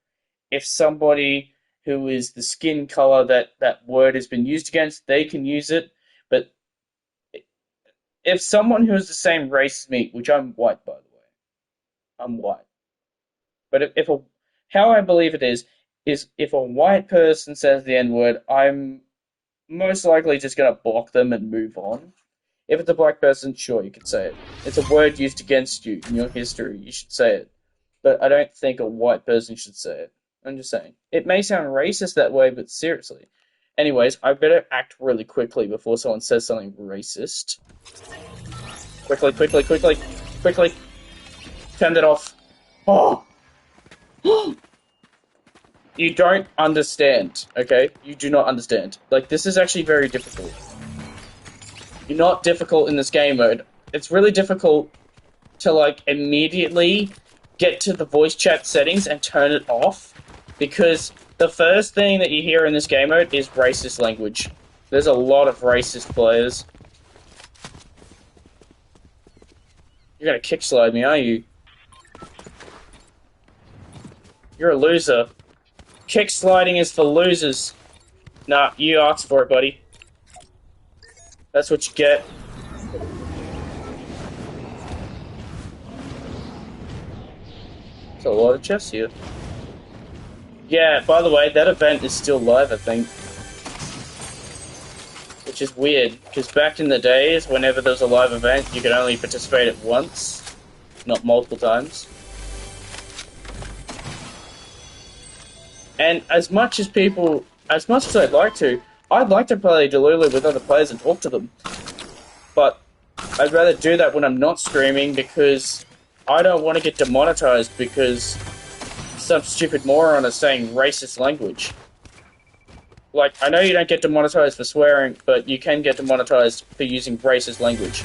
If somebody who is the skin color that word has been used against, they can use it. But if someone who is the same race as me, which I'm white by the way, I'm white. But if a how I believe it is if a white person says the N word, I'm most likely just gonna block them and move on. If it's a black person, sure, you could say it. It's a word used against you in your history. You should say it. But I don't think a white person should say it. I'm just saying. It may sound racist that way, but seriously. Anyways, I better act really quickly before someone says something racist. Quickly, quickly, quickly, quickly. Turn it off. Oh! You don't understand, okay? You do not understand. Like, this is actually very difficult. You're not difficult in this game mode. It's really difficult to, like, immediately get to the voice chat settings and turn it off, because the first thing that you hear in this game mode is racist language. There's a lot of racist players. You're gonna kick slide me, are you? You're a loser. Kick sliding is for losers. Nah, you asked for it, buddy. That's what you get. There's a lot of chests here. Yeah, by the way, that event is still live, I think. Which is weird, because back in the days, whenever there was a live event, you could only participate at once, not multiple times. And as much as I'd like to play Dululu with other players and talk to them. But I'd rather do that when I'm not streaming, because I don't want to get demonetized because some stupid moron is saying racist language. Like, I know you don't get demonetized for swearing, but you can get demonetized for using racist language.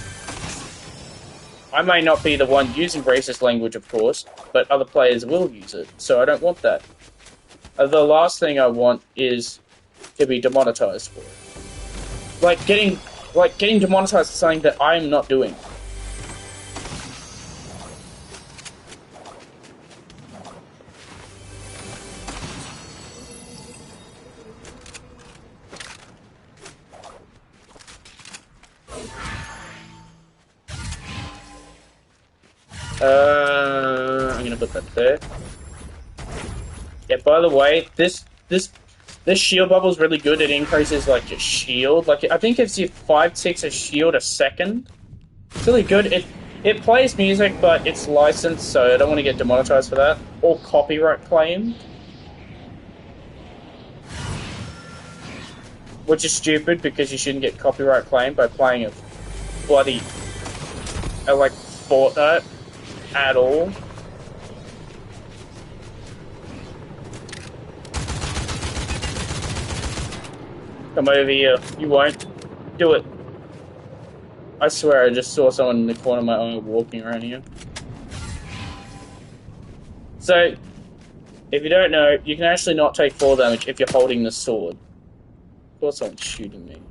I may not be the one using racist language, of course, but other players will use it, so I don't want that. The last thing I want is to be demonetized for it. Getting demonetized for something that I'm not doing. I'm gonna put that there. Yeah, by the way, this shield bubble is really good. It increases like your shield. Like I think it's your 5 ticks of shield a second. It's really good. It plays music, but it's licensed, so I don't want to get demonetized for that or copyright claimed, which is stupid because you shouldn't get copyright claimed by playing a bloody like Fortnite at all. Come over here. You won't. Do it. I swear I just saw someone in the corner of my eye walking around here. So, if you don't know, you can actually not take 4 damage if you're holding the sword. I thought someone's shooting me.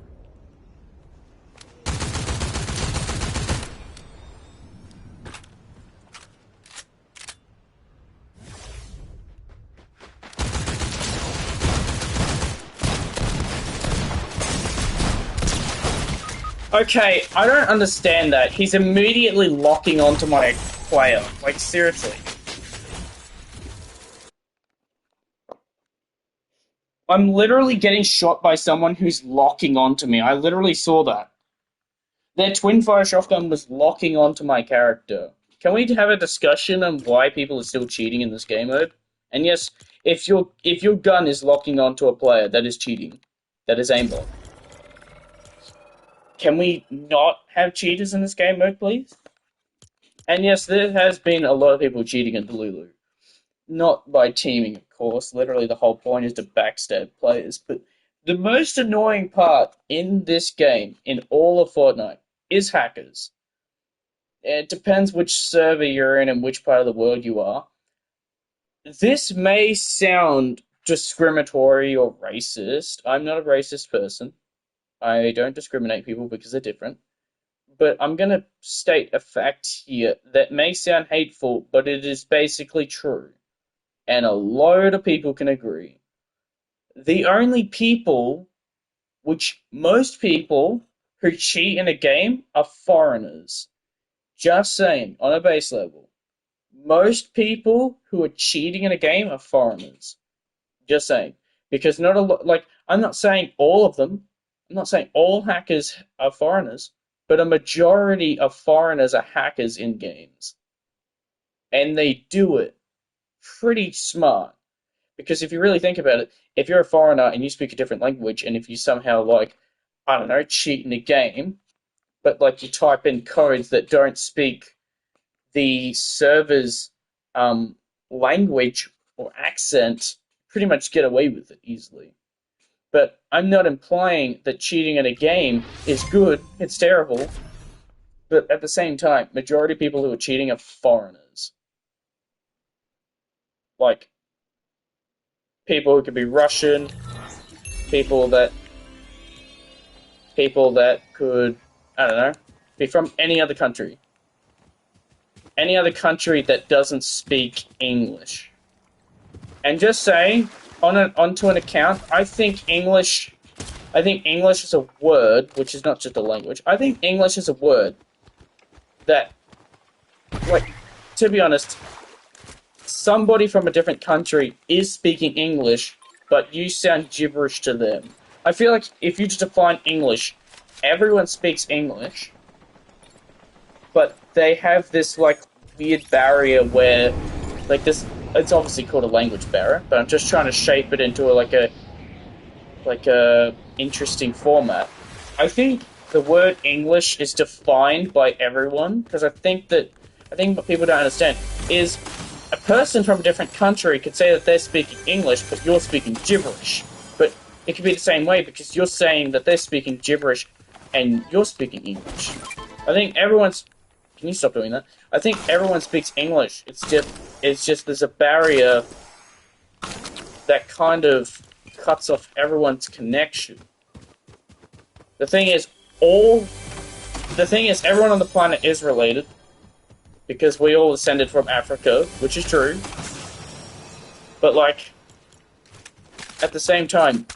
Okay, I don't understand that. He's immediately locking onto my player. Like, seriously. I'm literally getting shot by someone who's locking onto me. I literally saw that. Their twin-fire shotgun was locking onto my character. Can we have a discussion on why people are still cheating in this game mode? And yes, if your gun is locking onto a player, that is cheating. That is aimbot. Can we not have cheaters in this game mode, please? And yes, there has been a lot of people cheating in Dululu. Not by teaming, of course. Literally, the whole point is to backstab players. But the most annoying part in this game, in all of Fortnite, is hackers. It depends which server you're in and which part of the world you are. This may sound discriminatory or racist. I'm not a racist person. I don't discriminate people because they're different. But I'm going to state a fact here that may sound hateful, but it is basically true. And a load of people can agree. The only people, which most people who cheat in a game are foreigners. Just saying, on a base level. Most people who are cheating in a game are foreigners. Just saying. Because not a lot, like, I'm not saying all of them. I'm not saying all hackers are foreigners, but a majority of foreigners are hackers in games. And they do it pretty smart. Because if you really think about it, if you're a foreigner and you speak a different language, and if you somehow, like, I don't know, cheat in a game, but, like, you type in codes that don't speak the server's language or accent, pretty much get away with it easily. But I'm not implying that cheating in a game is good, it's terrible, but at the same time, majority of people who are cheating are foreigners. Like, people who could be Russian, people that could, I don't know, be from any other country. Any other country that doesn't speak English. And just saying, onto an account, I think English is a word, which is not just a language. I think English is a word that, like, to be honest, somebody from a different country is speaking English, but you sound gibberish to them. I feel like if you just define English, everyone speaks English, but they have this, like, weird barrier where, like, this, it's obviously called a language barrier, but I'm just trying to shape it into a interesting format. I think the word English is defined by everyone, because I think what people don't understand is a person from a different country could say that they're speaking English, but you're speaking gibberish. But it could be the same way because you're saying that they're speaking gibberish and you're speaking English. I think everyone's... Can you stop doing that? I think everyone speaks English. It's just there's a barrier that kind of cuts off everyone's connection. The thing is, everyone on the planet is related because we all descended from Africa, which is true. But like, at the same time,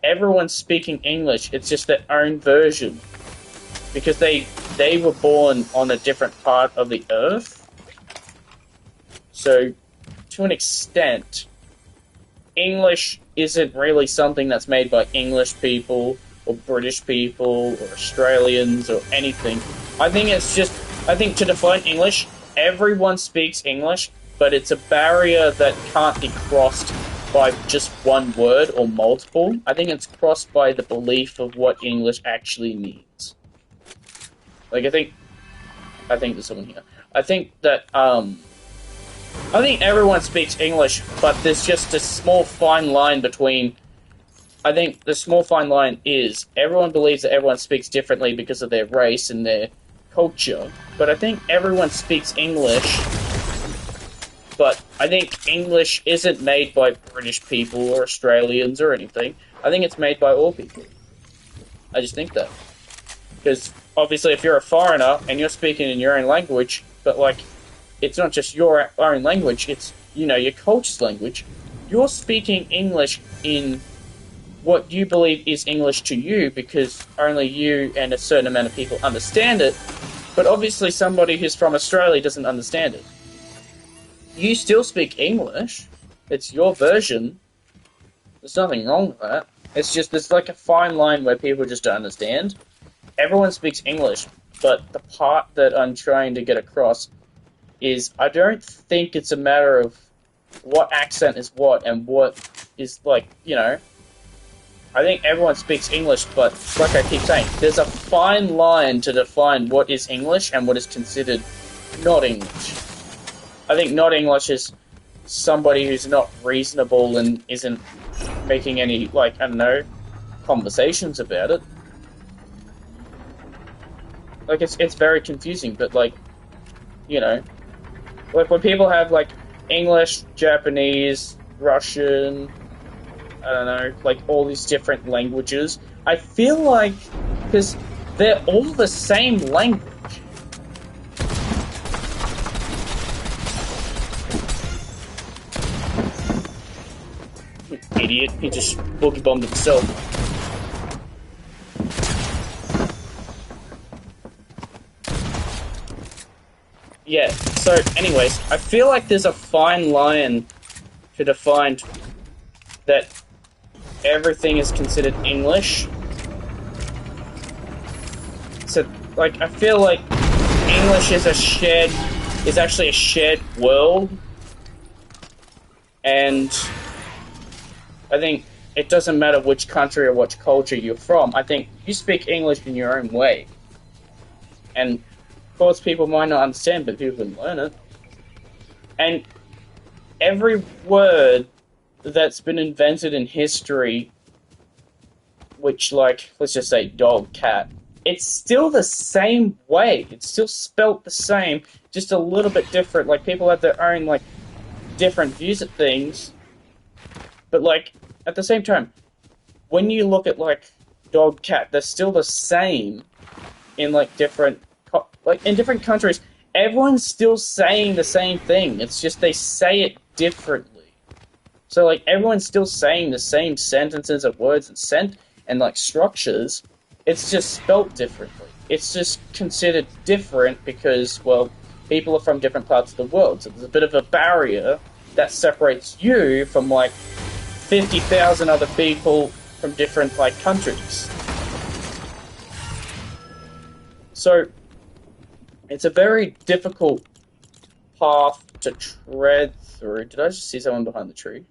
everyone's speaking English. It's just their own version because they were born on a different part of the earth. So, to an extent, English isn't really something that's made by English people or British people or Australians or anything. I think to define English, everyone speaks English, but it's a barrier that can't be crossed by just one word or multiple. I think it's crossed by the belief of what English actually means. Like, I think there's someone here. I think everyone speaks English, but there's just a small fine line between... I think the small fine line is everyone believes that everyone speaks differently because of their race and their culture, but I think everyone speaks English, but I think English isn't made by British people or Australians or anything. I think it's made by all people. I just think that. Because, obviously, if you're a foreigner and you're speaking in your own language, but, like, it's not just your own language, it's, you know, your culture's language, you're speaking English in what you believe is English to you because only you and a certain amount of people understand it, but obviously somebody who's from Australia doesn't understand it. You still speak English. It's your version. There's nothing wrong with that. It's just, there's like a fine line where people just don't understand. Everyone speaks English, but the part that I'm trying to get across is I don't think it's a matter of what accent is what and what is, like, you know... I think everyone speaks English, but like I keep saying, there's a fine line to define what is English and what is considered not English. I think not English is somebody who's not reasonable and isn't making any, like, I don't know, conversations about it. Like, it's very confusing, but, like, you know, like, when people have, like, English, Japanese, Russian... I don't know, like all these different languages. I feel like, because they're all the same language. Idiot, he just boogie bombed himself. Yeah, so anyways, I feel like there's a fine line to define that everything is considered English. So, like, I feel like English is actually a shared world. And I think it doesn't matter which country or which culture you're from. I think you speak English in your own way. And, of course, people might not understand, but people can learn it. And every word that's been invented in history, which, like, let's just say dog, cat, it's still the same way. It's still spelt the same, just a little bit different. Like, people have their own, like, different views of things. But, like, at the same time, when you look at, like, dog, cat, they're still the same in, like, in different countries. Everyone's still saying the same thing. It's just they say it differently. So, like, everyone's still saying the same sentences of words and like, structures. It's just spelt differently. It's just considered different because, well, people are from different parts of the world. So there's a bit of a barrier that separates you from, like, 50,000 other people from different, like, countries. So, it's a very difficult path to tread through. Did I just see someone behind the tree?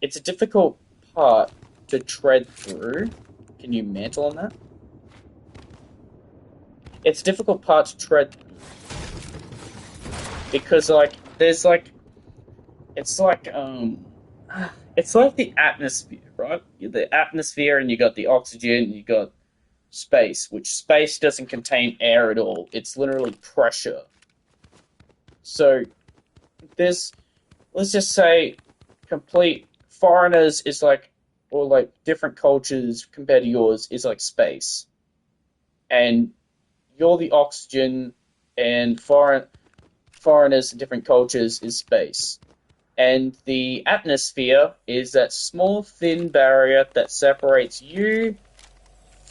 It's a difficult part to tread through. Can you mantle on that? It's a difficult part to tread through. Because, like, there's like it's like it's like the atmosphere, right? The atmosphere, and you got the oxygen, and you got space, which space doesn't contain air at all. It's literally pressure. So there's, let's just say, complete foreigners is like, or like different cultures compared to yours is like space, and you're the oxygen, and foreigners and different cultures is space. And the atmosphere is that small thin barrier that separates you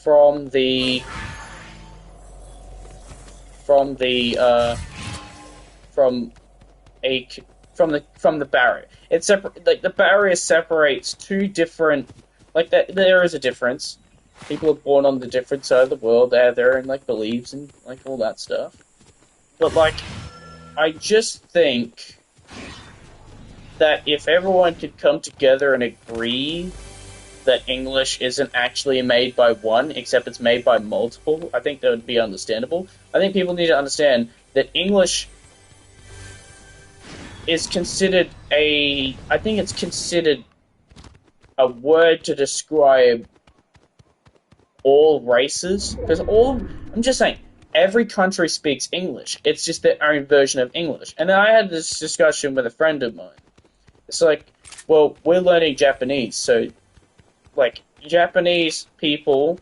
from the from a from the barrier. It's like the barrier separates two different, like that. There is a difference. People are born on the different side of the world. They have their own like beliefs and like all that stuff. But like, I just think that if everyone could come together and agree that English isn't actually made by one, except it's made by multiple, I think that would be understandable. I think people need to understand that English is considered I think it's considered a word to describe all races. Because I'm just saying, every country speaks English. It's just their own version of English. And I had this discussion with a friend of mine. It's like, well, we're learning Japanese, so like Japanese people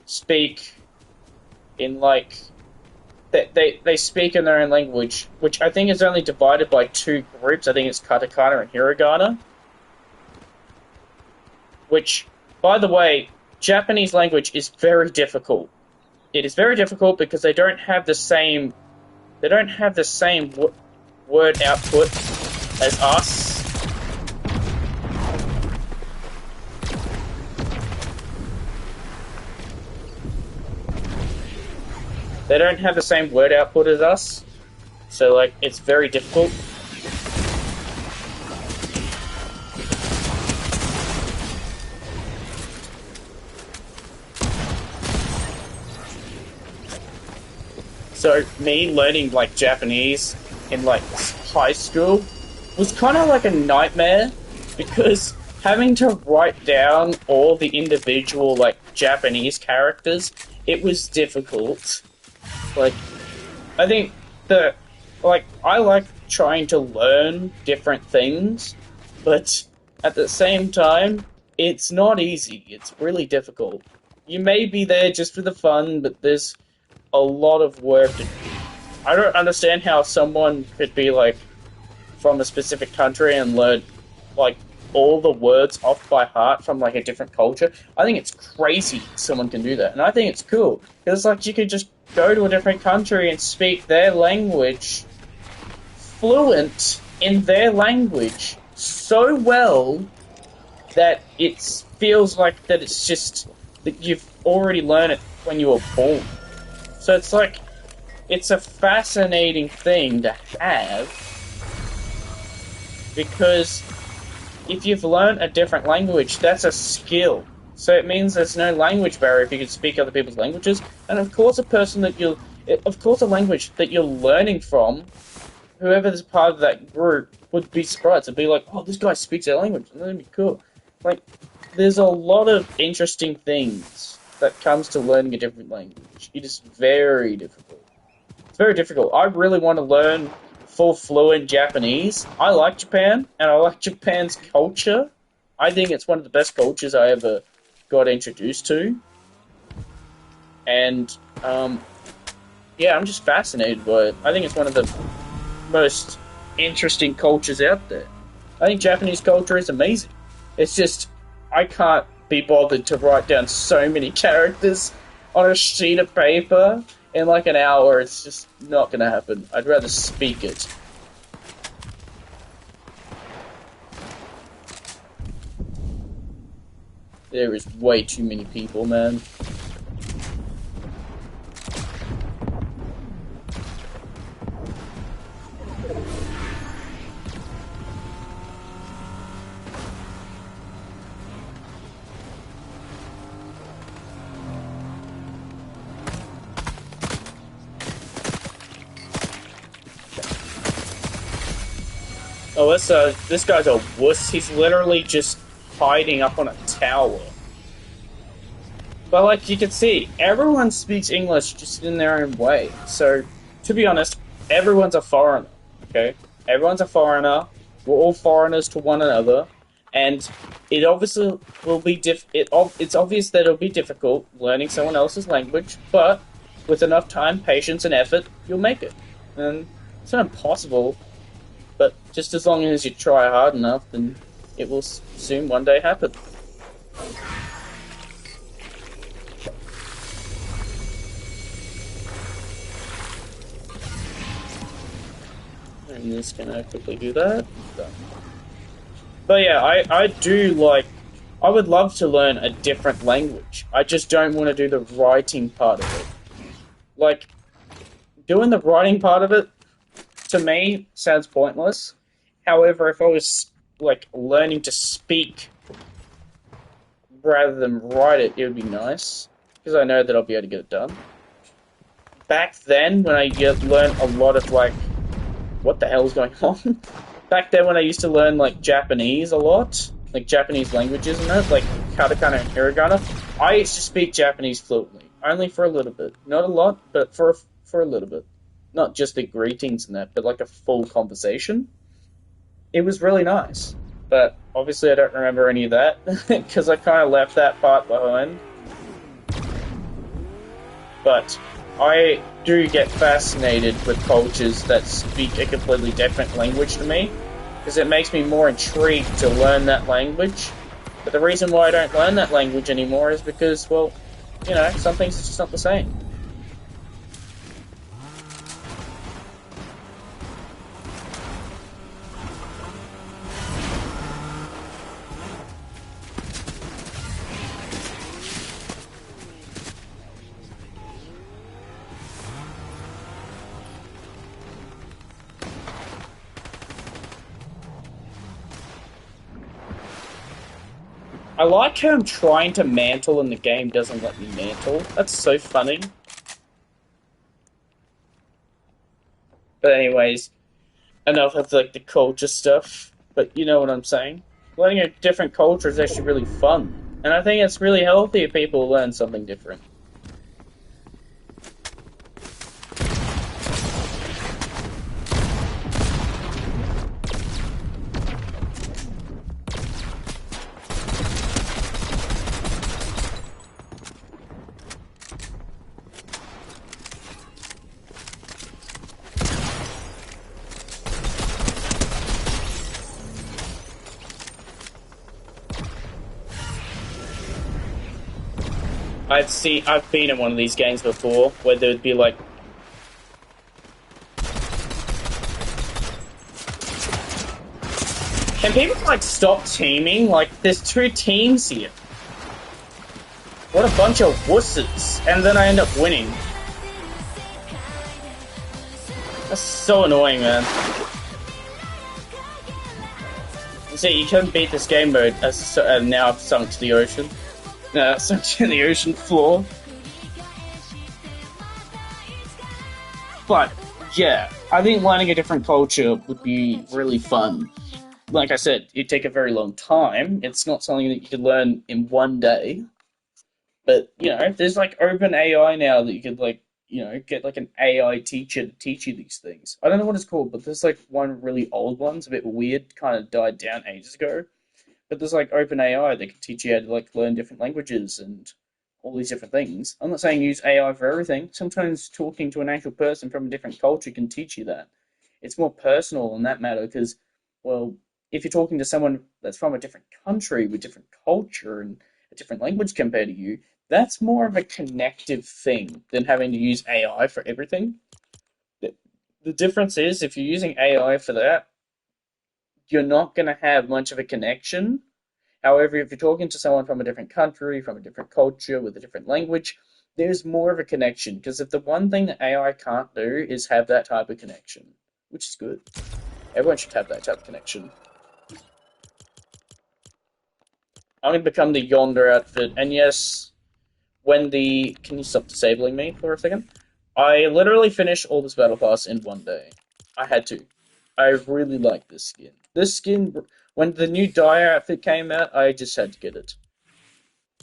speak in like they speak in their own language, which I think is only divided by two groups. I think it's katakana and hiragana. Which, by the way, Japanese language is very difficult. It is very difficult because they don't have the same word output as us. They don't have the same word output as us, so like it's very difficult. So me learning like Japanese in like high school was kind of like a nightmare, because having to write down all the individual like Japanese characters, it was difficult. Like, I think that, like, I like trying to learn different things, but at the same time, it's not easy. It's really difficult. You may be there just for the fun, but there's a lot of work to do. I don't understand how someone could be, like, from a specific country and learn, like, all the words off by heart from, like, a different culture. I think it's crazy someone can do that, and I think it's cool. Because, like, you could just go to a different country and speak their language fluent in their language so well that it feels like that it's just that you've already learned it when you were born. So it's like, it's a fascinating thing to have, because if you've learned a different language, that's a skill. So it means there's no language barrier if you can speak other people's languages. And of course, a language that you're learning from, whoever's part of that group would be surprised. It'd be like, oh, this guy speaks our language. That'd be cool. Like, there's a lot of interesting things that comes to learning a different language. It is very difficult. It's very difficult. I really want to learn full fluent Japanese. I like Japan, and I like Japan's culture. I think it's one of the best cultures I ever got introduced to. And, yeah, I'm just fascinated by it. I think it's one of the most interesting cultures out there. I think Japanese culture is amazing. It's just, I can't be bothered to write down so many characters on a sheet of paper in like an hour. It's just not going to happen. I'd rather speak it. There is way too many people, man. Oh, this guy's a wuss. He's literally just hiding up on a tower. But like you can see, everyone speaks English just in their own way. So, to be honest, everyone's a foreigner. Okay, everyone's a foreigner. We're all foreigners to one another, and it obviously will be it's obvious that it'll be difficult learning someone else's language, but with enough time, patience, and effort, you'll make it. And it's not impossible, but just as long as you try hard enough, then it will soon one day happen. I'm just gonna quickly do that. Done. But yeah, I do like. I would love to learn a different language. I just don't want to do the writing part of it. Like, doing the writing part of it, to me, sounds pointless. However, if I was, like, learning to speak rather than write it, it would be nice. Because I know that I'll be able to get it done. Back then, when I learned a lot of, like, what the hell's going on? Back then when I used to learn like Japanese a lot, like Japanese languages and that, like katakana and hiragana, I used to speak Japanese fluently. Only for a little bit. Not a lot, but for a little bit. Not just the greetings and that, but like a full conversation. It was really nice. But obviously I don't remember any of that because I kind of left that part behind. But I do get fascinated with cultures that speak a completely different language to me, because it makes me more intrigued to learn that language. But the reason why I don't learn that language anymore is because, well, you know, some things are just not the same. I like how I'm trying to mantle and the game doesn't let me mantle. That's so funny. But anyways, enough of like the culture stuff. But you know what I'm saying. Learning a different culture is actually really fun, and I think it's really healthy if people learn something different. I've been in one of these games before where there'd be like, can people like stop teaming? Like, there's two teams here. What a bunch of wusses! And then I end up winning. That's so annoying, man. You see, you couldn't beat this game mode as now I've sunk to the ocean. No, sunk to the ocean floor. But yeah, I think learning a different culture would be really fun. Like I said, it'd take a very long time. It's not something that you could learn in one day. But you know, there's like open AI now that you could like, you know, get like an AI teacher to teach you these things. I don't know what it's called, but there's like one really old one. It's a bit weird, kind of died down ages ago. But there's like open AI that can teach you how to like learn different languages and all these different things. I'm not saying use AI for everything. Sometimes talking to an actual person from a different culture can teach you that. It's more personal in that matter because, well, if you're talking to someone that's from a different country with different culture and a different language compared to you, that's more of a connective thing than having to use AI for everything. The difference is if you're using AI for that, you're not going to have much of a connection. However, if you're talking to someone from a different country, from a different culture, with a different language, there's more of a connection. Because if the one thing that AI can't do is have that type of connection, which is good. Everyone should have that type of connection. I'm going to become the Yonder outfit. And yes, when the... Can you stop disabling me for a second? I literally finished all this Battle Pass in one day. I had to. I really like this skin. This skin, when the new Dire outfit came out, I just had to get it.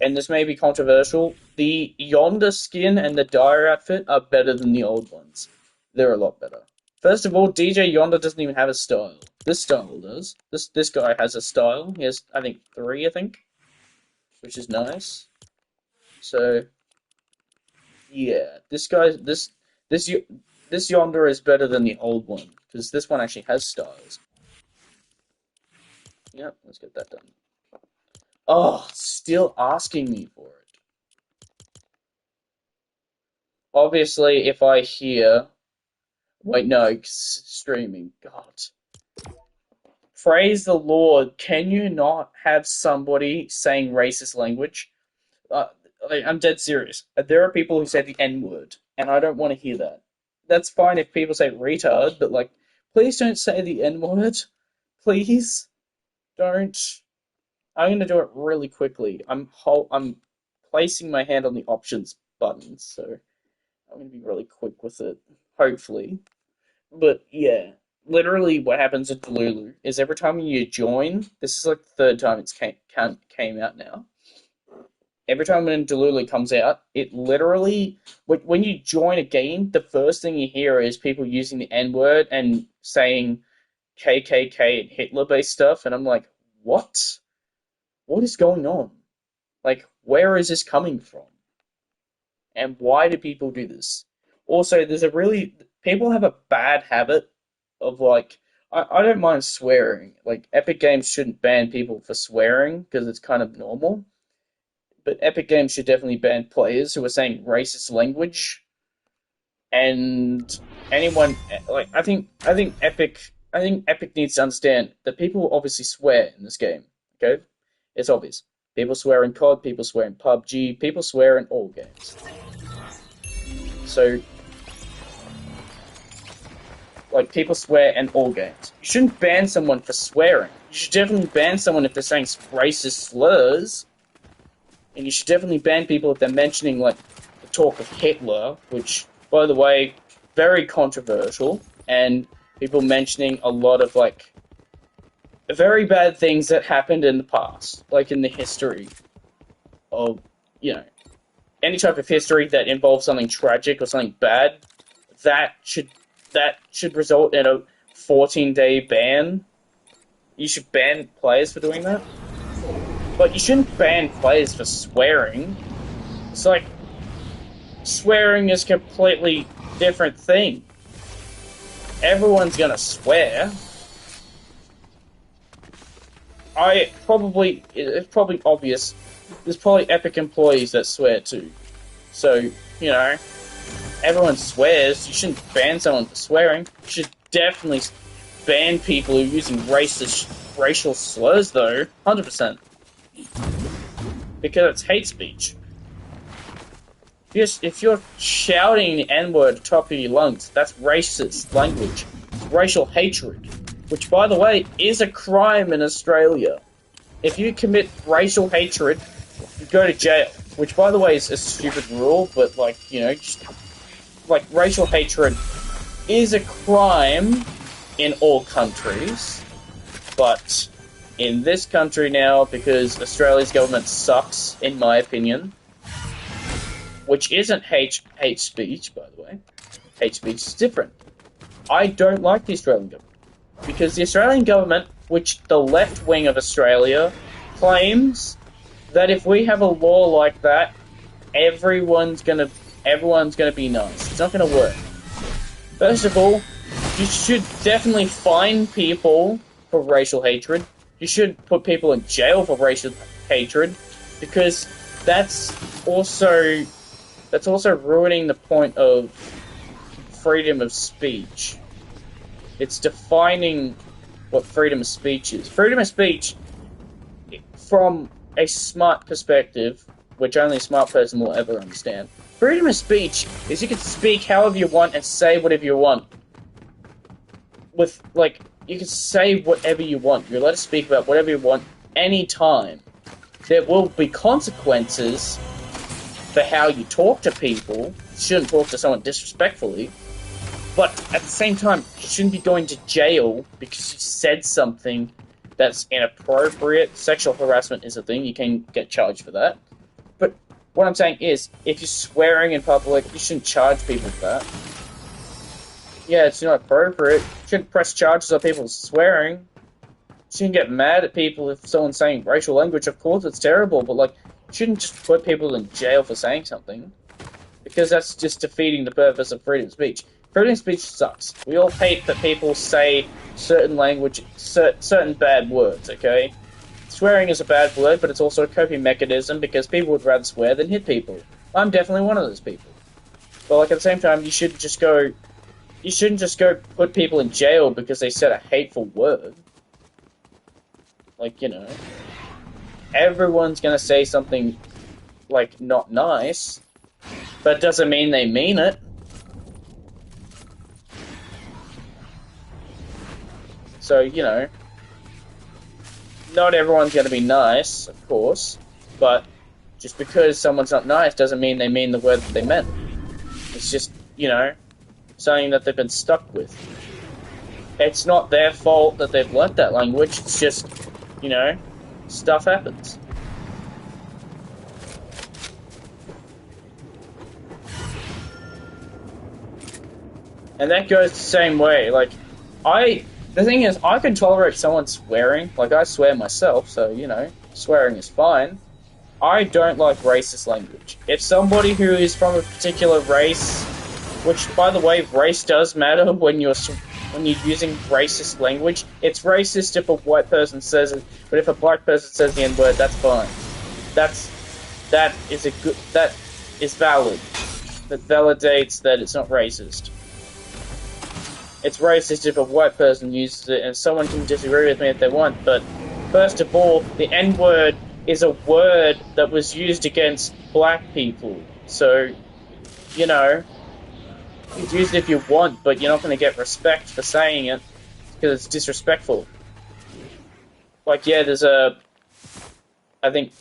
And this may be controversial. The Yonder skin and the Dire outfit are better than the old ones. They're a lot better. First of all, DJ Yonder doesn't even have a style. This style does. This guy has a style. He has, I think, three, which is nice. So yeah, this this Yonder is better than the old one because this one actually has styles. Yep, let's get that done. Oh, still asking me for it. Obviously, if I hear, wait, no, streaming. God, praise the Lord. Can you not have somebody saying racist language? Uh, I'm dead serious. There are people who say the N word, and I don't want to hear that. That's fine if people say retard, but like, please don't say the N word. Please don't. I'm gonna do it really quickly. I'm placing my hand on the options button, so I'm gonna be really quick with it. Hopefully, but yeah, literally, what happens at Dululu is every time you join, this is like the third time it's came out now. Every time when Dululu comes out, it literally when you join a game, the first thing you hear is people using the N word and saying KKK and Hitler based stuff, and I'm like, what? What is going on? Like, where is this coming from? And why do people do this? Also, people have a bad habit of like, I don't mind swearing. Like, Epic Games shouldn't ban people for swearing because it's kind of normal. But Epic Games should definitely ban players who are saying racist language. And anyone like I think Epic needs to understand that people obviously swear in this game. Okay, it's obvious. People swear in COD, people swear in PUBG, people swear in all games. So, like, people swear in all games. You shouldn't ban someone for swearing. You should definitely ban someone if they're saying racist slurs. And you should definitely ban people if they're mentioning, like, the talk of Hitler, which, by the way, very controversial, and people mentioning a lot of, like, very bad things that happened in the past, like in the history of, any type of history that involves something tragic or something bad, that should result in a 14-day ban. You should ban players for doing that. But you shouldn't ban players for swearing. It's like, swearing is a completely different thing. Everyone's gonna swear. It's probably obvious, there's probably Epic employees that swear too. So, everyone swears. You shouldn't ban someone for swearing. You should definitely ban people who are using racial slurs, though. 100%. Because it's hate speech. If you're shouting the N-word at the top of your lungs, that's racist language. It's racial hatred. Which, by the way, is a crime in Australia. If you commit racial hatred, you go to jail. Which, by the way, is a stupid rule, but, racial hatred is a crime in all countries. But in this country now, because Australia's government sucks, in my opinion, which isn't hate speech, by the way. Hate speech is different. I don't like the Australian government. Because the Australian government, which the left wing of Australia, claims that if we have a law like that, everyone's gonna be nice. It's not gonna work. First of all, you should definitely fine people for racial hatred. You should put people in jail for racial hatred, because that's also ruining the point of freedom of speech. It's defining what freedom of speech is. Freedom of speech, from a smart perspective, which only a smart person will ever understand, freedom of speech is you can speak however you want and say whatever you want. You can say whatever you want. You're allowed to speak about whatever you want anytime. There will be consequences for how you talk to people. You shouldn't talk to someone disrespectfully. But at the same time, you shouldn't be going to jail because you said something that's inappropriate. Sexual harassment is a thing, you can get charged for that. But what I'm saying is, if you're swearing in public, you shouldn't charge people for that. Yeah, it's not appropriate. You shouldn't press charges on people swearing. You shouldn't get mad at people if someone's saying racial language. Of course, it's terrible, but like, you shouldn't just put people in jail for saying something, because that's just defeating the purpose of freedom of speech. Freedom of speech sucks. We all hate that people say certain language, certain bad words. Okay, swearing is a bad word, but it's also a coping mechanism because people would rather swear than hit people. I'm definitely one of those people. But like at the same time, you shouldn't just go put people in jail because they said a hateful word. Like, you know, everyone's gonna say something like not nice, but it doesn't mean they mean it. So, you know, not everyone's going to be nice, of course, but just because someone's not nice doesn't mean they mean the word that they meant. It's just, you know, something that they've been stuck with. It's not their fault that they've learnt that language, it's just, you know, stuff happens. And that goes the same way. Like, the thing is, I can tolerate someone swearing. Like, I swear myself, so, you know, swearing is fine. I don't like racist language. If somebody who is from a particular race, which, by the way, race does matter when you're using racist language. It's racist if a white person says it, but if a black person says the N-word, that's fine. That is valid. That validates that it's not racist. It's racist if a white person uses it, and someone can disagree with me if they want, but first of all, the N-word is a word that was used against black people. So, you know, you can use it if you want, but you're not going to get respect for saying it, because it's disrespectful. Like, yeah, I think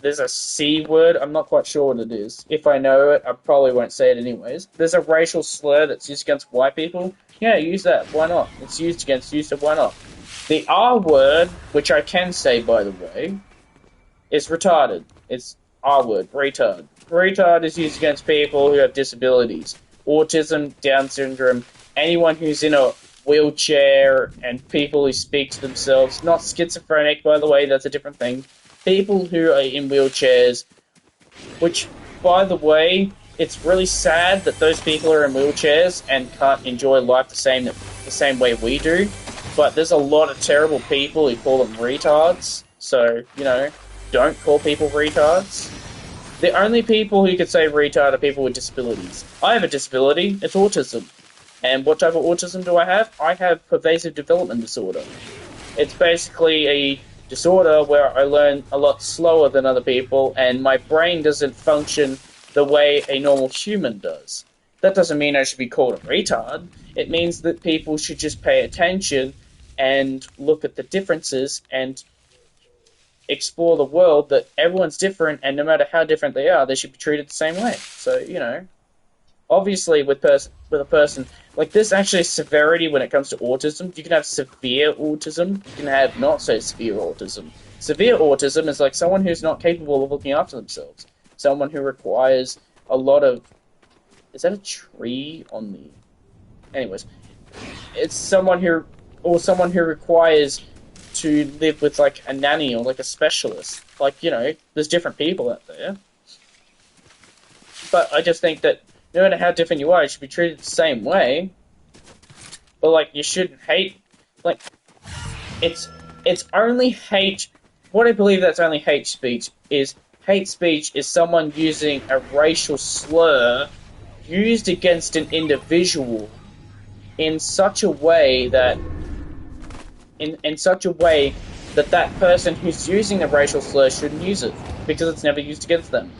there's a C word, I'm not quite sure what it is. If I know it, I probably won't say it anyways. There's a racial slur that's used against white people. Yeah, use that, why not? It's used against you, so why not? The R word, which I can say, by the way, is retarded. It's R word, retard. Retard is used against people who have disabilities. Autism, Down syndrome, anyone who's in a wheelchair, and people who speak to themselves. Not schizophrenic, by the way, that's a different thing. People who are in wheelchairs, which, by the way, it's really sad that those people are in wheelchairs and can't enjoy life the same way we do. But there's a lot of terrible people who call them retards. So, you know, don't call people retards. The only people who could say retard are people with disabilities. I have a disability, it's autism. And what type of autism do I have? I have pervasive development disorder. It's basically a disorder where I learn a lot slower than other people, and my brain doesn't function the way a normal human does. That doesn't mean I should be called a retard. It means that people should just pay attention and look at the differences and explore the world, that everyone's different, and no matter how different they are, they should be treated the same way. So, you know, obviously with a person, like, there's actually severity when it comes to autism. You can have severe autism, you can have not so severe autism. Severe autism is like someone who's not capable of looking after themselves. Someone who requires a lot of... Is that a tree on the... Anyways, it's someone who requires to live with, like, a nanny or, like, a specialist. Like, you know, there's different people out there. But I just think that no matter how different you are, you should be treated the same way. But, like, you shouldn't hate... Like, it's only hate... What I believe that's only hate speech is... Hate speech is someone using a racial slur used against an individual in such a way that... In such a way that that person who's using the racial slur shouldn't use it, because it's never used against them.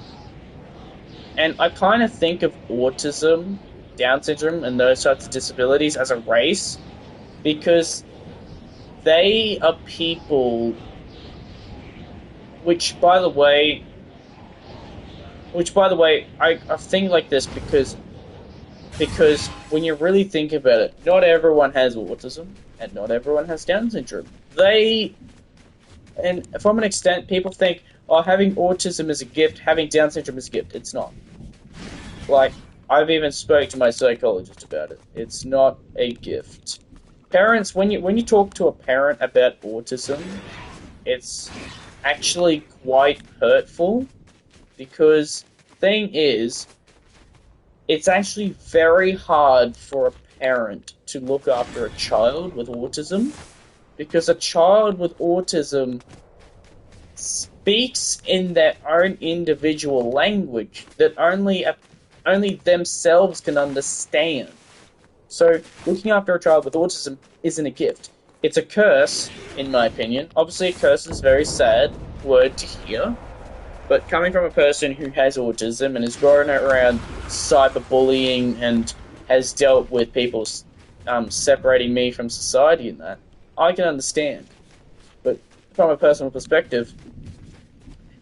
And I kind of think of autism, Down syndrome, and those types of disabilities as a race, because they are people which, by the way, I think like this because Because when you really think about it, not everyone has autism and not everyone has Down syndrome. And from an extent, people think, oh, having autism is a gift, having Down syndrome is a gift. It's not. Like, I've even spoke to my psychologist about it. It's not a gift. Parents, when you talk to a parent about autism, it's actually quite hurtful because thing is, it's actually very hard for a parent to look after a child with autism because a child with autism speaks in their own individual language that only themselves can understand. So looking after a child with autism isn't a gift. It's a curse, in my opinion. Obviously, a curse is a very sad word to hear, but coming from a person who has autism and has grown around cyberbullying and has dealt with people separating me from society and that, I can understand. But from a personal perspective,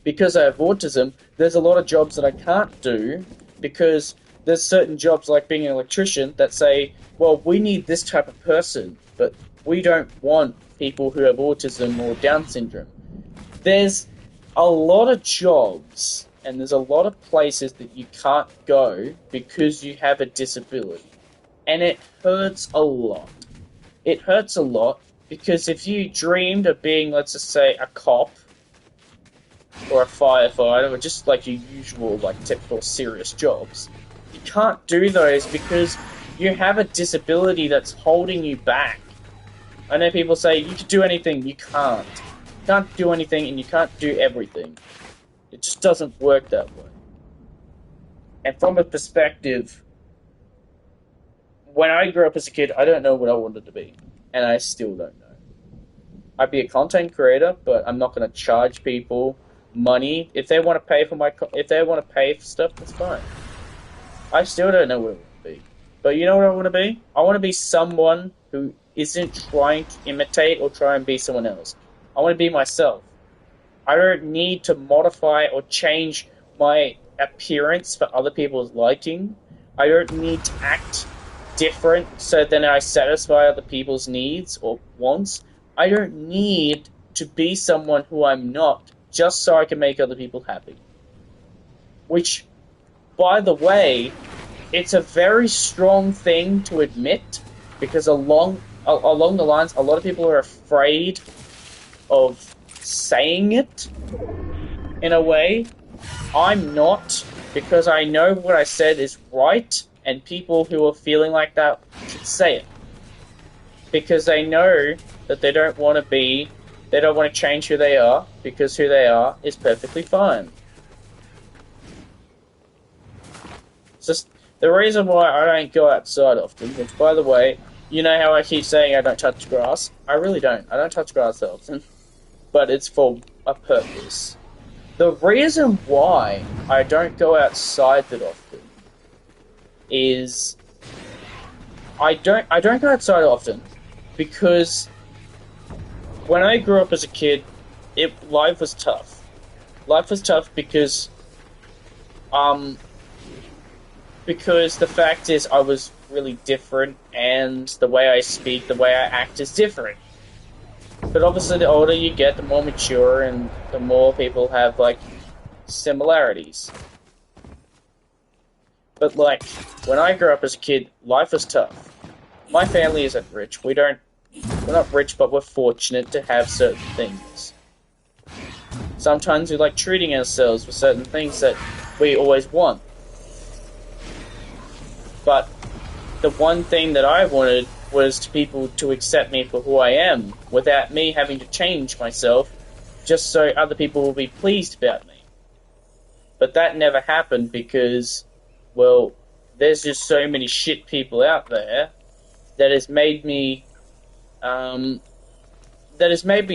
because I have autism, there's a lot of jobs that I can't do because there's certain jobs like being an electrician that say, well, we need this type of person, but we don't want people who have autism or Down syndrome. There's a lot of jobs and there's a lot of places that you can't go because you have a disability. And it hurts a lot. It hurts a lot because if you dreamed of being, let's just say, a cop or a firefighter or just like your usual, like typical serious jobs, you can't do those because you have a disability that's holding you back. I know people say you can do anything, you can't. You can't do anything and you can't do everything. It just doesn't work that way. And from a perspective, when I grew up as a kid, I don't know what I wanted to be. And I still don't know. I'd be a content creator, but I'm not going to charge people money. If they want to pay for if they want to pay for stuff, that's fine. I still don't know what I want to be. But you know what I want to be? I want to be someone who isn't trying to imitate or try and be someone else. I want to be myself. I don't need to modify or change my appearance for other people's liking. I don't need to act different so then I satisfy other people's needs or wants. I don't need to be someone who I'm not just so I can make other people happy. Which, by the way, it's a very strong thing to admit because along the lines, a lot of people are afraid of saying it in a way. I'm not, because I know what I said is right, and people who are feeling like that should say it. Because they know that they don't want to change who they are, because who they are is perfectly fine. It's just the reason why I don't go outside often, which, by the way, you know how I keep saying I don't touch grass? I really don't. I don't touch grass that often. But it's for a purpose. The reason why I don't go outside that often is I don't go outside often because when I grew up as a kid, life was tough. Life was tough because the fact is I was really different and the way I speak, the way I act is different. But obviously the older you get, the more mature and the more people have, like, similarities. But, like, when I grew up as a kid, life was tough. My family isn't rich. We're not rich, but we're fortunate to have certain things. Sometimes we like treating ourselves for certain things that we always want. But the one thing that I wanted was to people to accept me for who I am, without me having to change myself, just so other people will be pleased about me. But that never happened because, well, there's just so many shit people out there that has made me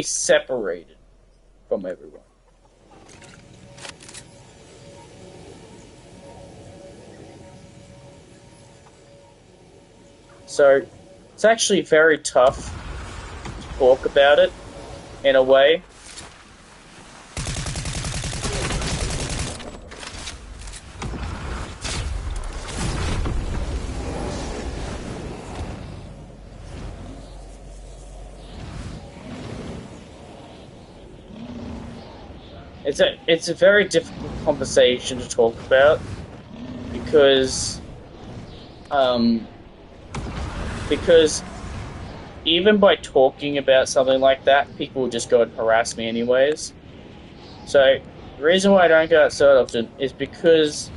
separated from everyone. So it's actually very tough to talk about it in a way. it's a very difficult conversation to talk about because um because even by talking about something like that, people will just go and harass me anyways. So the reason why I don't go outside often is because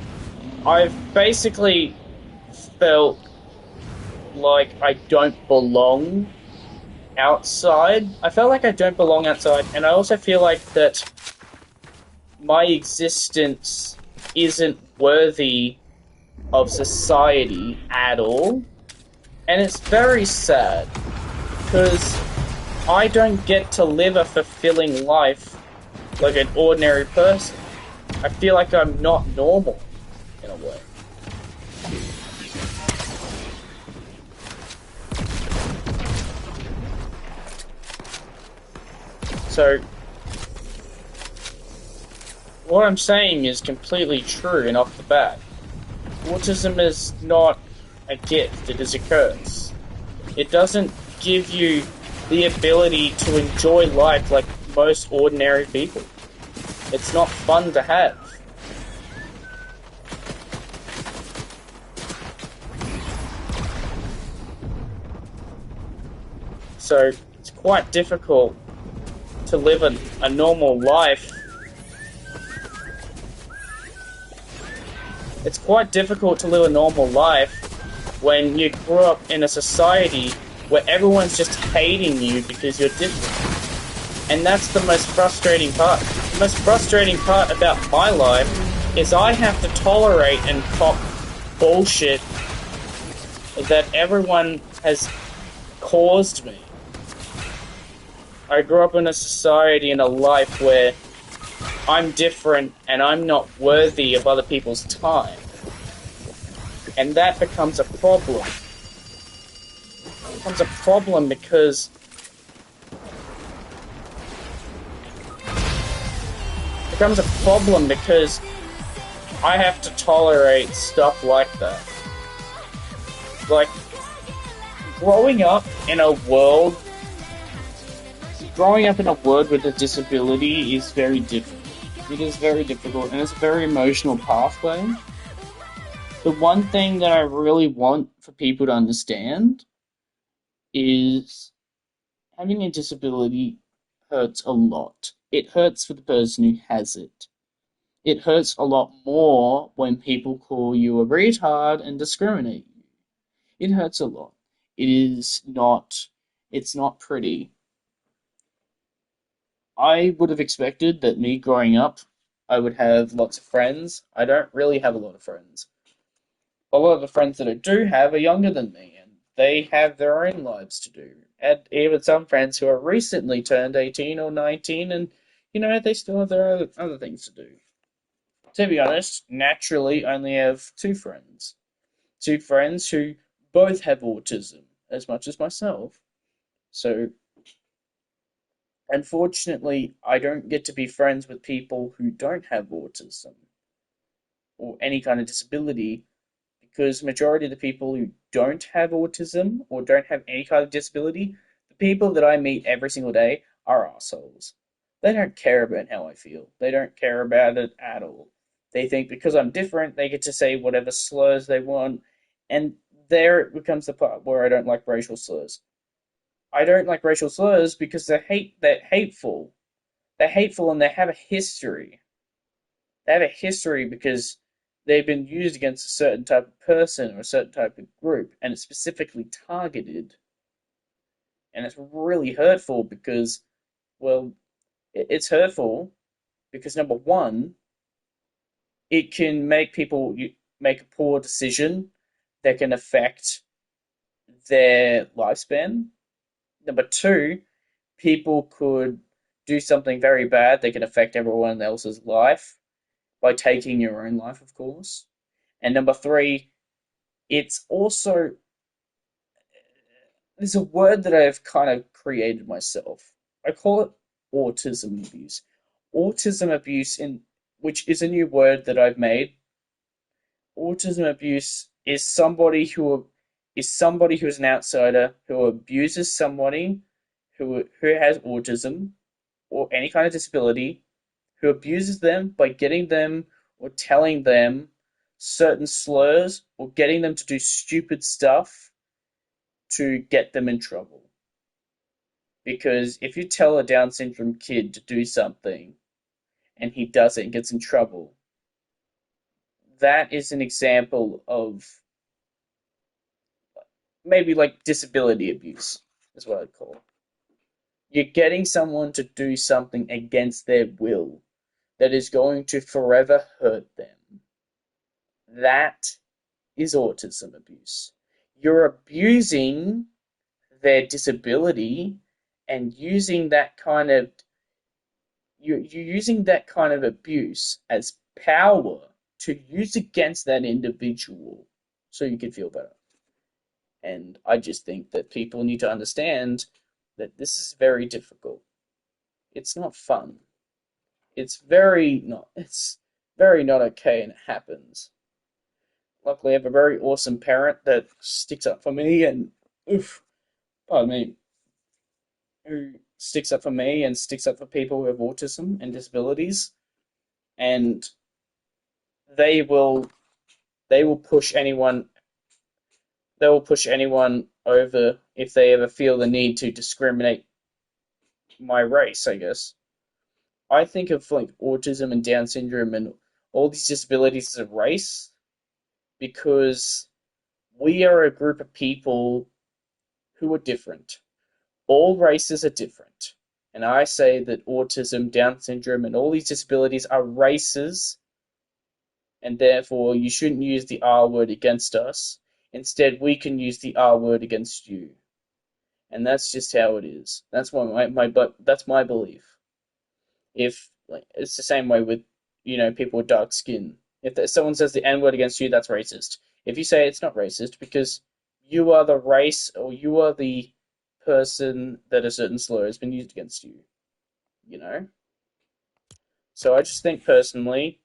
I've basically felt like I don't belong outside. I felt like I don't belong outside, and I also feel like that my existence isn't worthy of society at all. And it's very sad because I don't get to live a fulfilling life like an ordinary person. I feel like I'm not normal in a way. So, what I'm saying is completely true and off the bat. Autism is not a gift, it is a curse. It doesn't give you the ability to enjoy life like most ordinary people. It's not fun to have. So it's quite difficult to live a normal life. It's quite difficult to live a normal life when you grew up in a society where everyone's just hating you because you're different. And that's the most frustrating part. The most frustrating part about my life is I have to tolerate and cop bullshit that everyone has caused me. I grew up in a society and a life where I'm different and I'm not worthy of other people's time. And that becomes a problem. It becomes a problem because I have to tolerate stuff like that. Like growing up in a world growing up in a world with a disability is very difficult. It is very difficult and it's a very emotional pathway. The one thing that I really want for people to understand is having a disability hurts a lot. It hurts for the person who has it. It hurts a lot more when people call you a retard and discriminate you. It hurts a lot. It is not, it's not pretty. I would have expected that me growing up, I would have lots of friends. I don't really have a lot of friends. A lot of the friends that I do have are younger than me, and they have their own lives to do. And even some friends who are recently turned 18 or 19, and they still have their other things to do. To be honest, naturally, I only have two friends. Two friends who both have autism, as much as myself. So, unfortunately, I don't get to be friends with people who don't have autism or any kind of disability because majority of the people who don't have autism or don't have any kind of disability, the people that I meet every single day are assholes. They don't care about how I feel. They don't care about it at all. They think because I'm different, they get to say whatever slurs they want, and there it becomes the part where I don't like racial slurs. I don't like racial slurs because they're hateful. They're hateful and they have a history. They have a history because they've been used against a certain type of person or a certain type of group, and it's specifically targeted. And it's really hurtful because, well, it's hurtful because number one, it can make people make a poor decision that can affect their lifespan. Number two, people could do something very bad that can affect everyone else's life by taking your own life, of course. And number three, it's also there's a word that I've kind of created myself. I call it autism abuse. Autism abuse in which is a new word that I've made. Autism abuse is somebody who is an outsider who abuses somebody who has autism or any kind of disability who abuses them by getting them or telling them certain slurs or getting them to do stupid stuff to get them in trouble. Because if you tell a Down syndrome kid to do something and he does it and gets in trouble, that is an example of maybe like disability abuse, is what I'd call it. You're getting someone to do something against their will that is going to forever hurt them. That is autism abuse. You're abusing their disability and using that kind of you're using that kind of abuse as power to use against that individual so you can feel better. And I just think that people need to understand that this is very difficult. It's not fun. It's very not okay and it happens. Luckily I have a very awesome parent that sticks up for me and oof, pardon me, who sticks up for me and sticks up for people who have autism and disabilities and they will they will push anyone they will push anyone over if they ever feel the need to discriminate my race, I guess. I think of like autism and Down syndrome and all these disabilities as a race because we are a group of people who are different. All races are different. And I say that autism, Down syndrome, and all these disabilities are races, and therefore you shouldn't use the R word against us. Instead, we can use the R word against you. And that's just how it is. That's that's my belief. If like it's the same way with people with dark skin. If someone says the N word against you, that's racist. If you say it's not racist because you are the race or you are the person that a certain slur has been used against you, you know. So I just think personally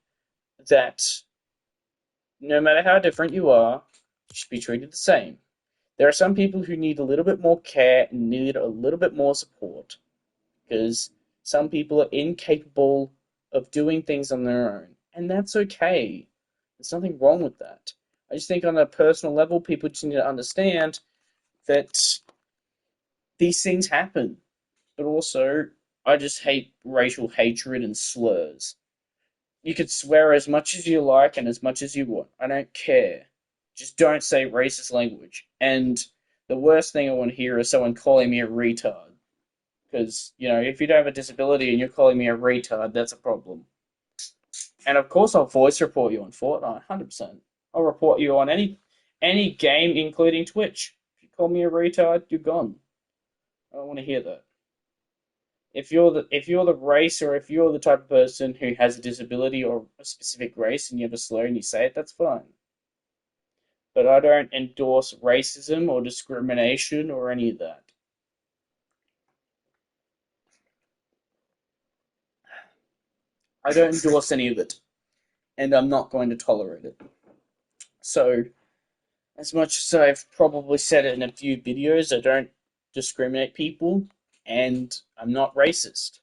that no matter how different you are, you should be treated the same. There are some people who need a little bit more care and need a little bit more support because some people are incapable of doing things on their own, and that's okay. There's nothing wrong with that. I just think on a personal level, people just need to understand that these things happen. But also, I just hate racial hatred and slurs. You could swear as much as you like and as much as you want. I don't care. Just don't say racist language. And the worst thing I want to hear is someone calling me a retard. Because, if you don't have a disability and you're calling me a retard, that's a problem. And of course, I'll voice report you on Fortnite, 100%. I'll report you on any game, including Twitch. If you call me a retard, you're gone. I don't want to hear that. If you're the race or if you're the type of person who has a disability or a specific race and you have a slur and you say it, that's fine. But I don't endorse racism or discrimination or any of that. I don't endorse any of it, and I'm not going to tolerate it. So, as much as I've probably said it in a few videos, I don't discriminate people, and I'm not racist.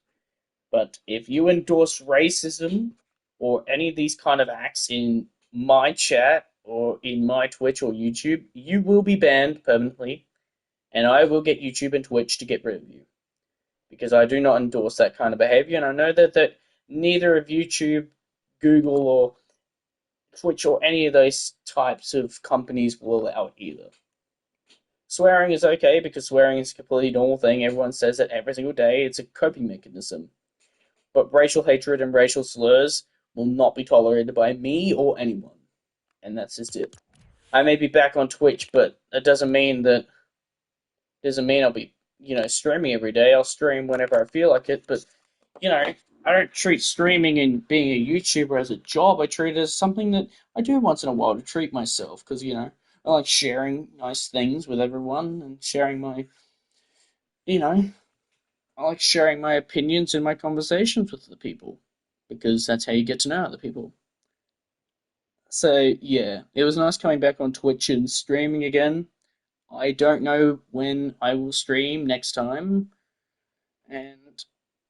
But if you endorse racism or any of these kind of acts in my chat or in my Twitch or YouTube, you will be banned permanently, and I will get YouTube and Twitch to get rid of you because I do not endorse that kind of behavior, and I know that neither of YouTube, Google, or Twitch or any of those types of companies will allow it either. Swearing is okay because swearing is a completely normal thing. Everyone says it every single day. It's a coping mechanism. But racial hatred and racial slurs will not be tolerated by me or anyone. And that's just it. I may be back on Twitch, but it doesn't mean I'll be, streaming every day. I'll stream whenever I feel like it, but you know, I don't treat streaming and being a YouTuber as a job. I treat it as something that I do once in a while to treat myself because, I like sharing nice things with everyone and sharing you know, I like sharing my opinions and my conversations with the people because that's how you get to know other people. So, yeah, it was nice coming back on Twitch and streaming again. I don't know when I will stream next time and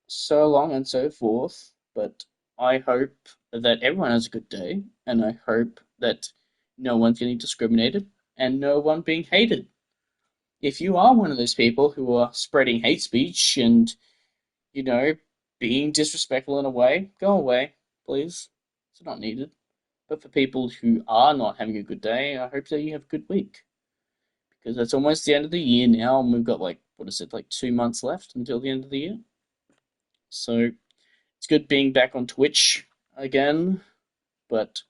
so long and so forth, but I hope that everyone has a good day, and I hope that no one's getting discriminated and no one being hated. If you are one of those people who are spreading hate speech and, you know, being disrespectful in a way, go away, please. It's not needed. But for people who are not having a good day, I hope that you have a good week. Because it's almost the end of the year now, and we've got like, what is it, like 2 months left until the end of the year. So it's good being back on Twitch again, but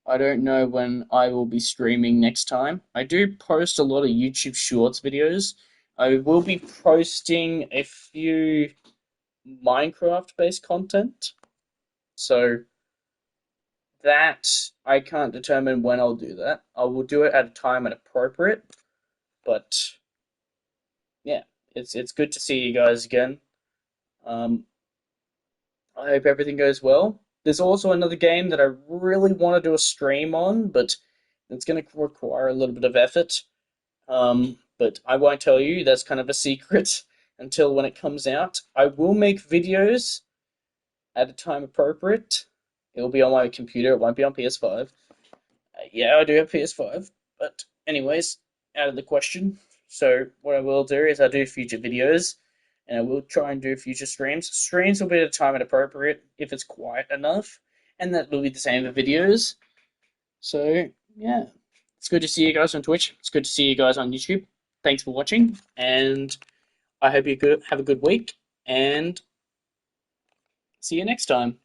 I don't know when I will be streaming next time. I do post a lot of YouTube Shorts videos. I will be posting a few Minecraft based content. So that I can't determine when I'll do that. I will do it at a time and appropriate, but yeah, it's good to see you guys again. Um, I hope everything goes well. There's also another game that I really want to do a stream on, but it's going to require a little bit of effort. But I won't tell you. That's kind of a secret until when it comes out. I will make videos at a time appropriate. It'll be on my computer. It won't be on PS5. Yeah, I do have PS5. But anyways, out of the question. So what I will do is I'll do future videos, and I will try and do future streams. Streams will be at a time and appropriate if it's quiet enough, and that will be the same for videos. So yeah, it's good to see you guys on Twitch. It's good to see you guys on YouTube. Thanks for watching, and I hope you have a good week, and see you next time.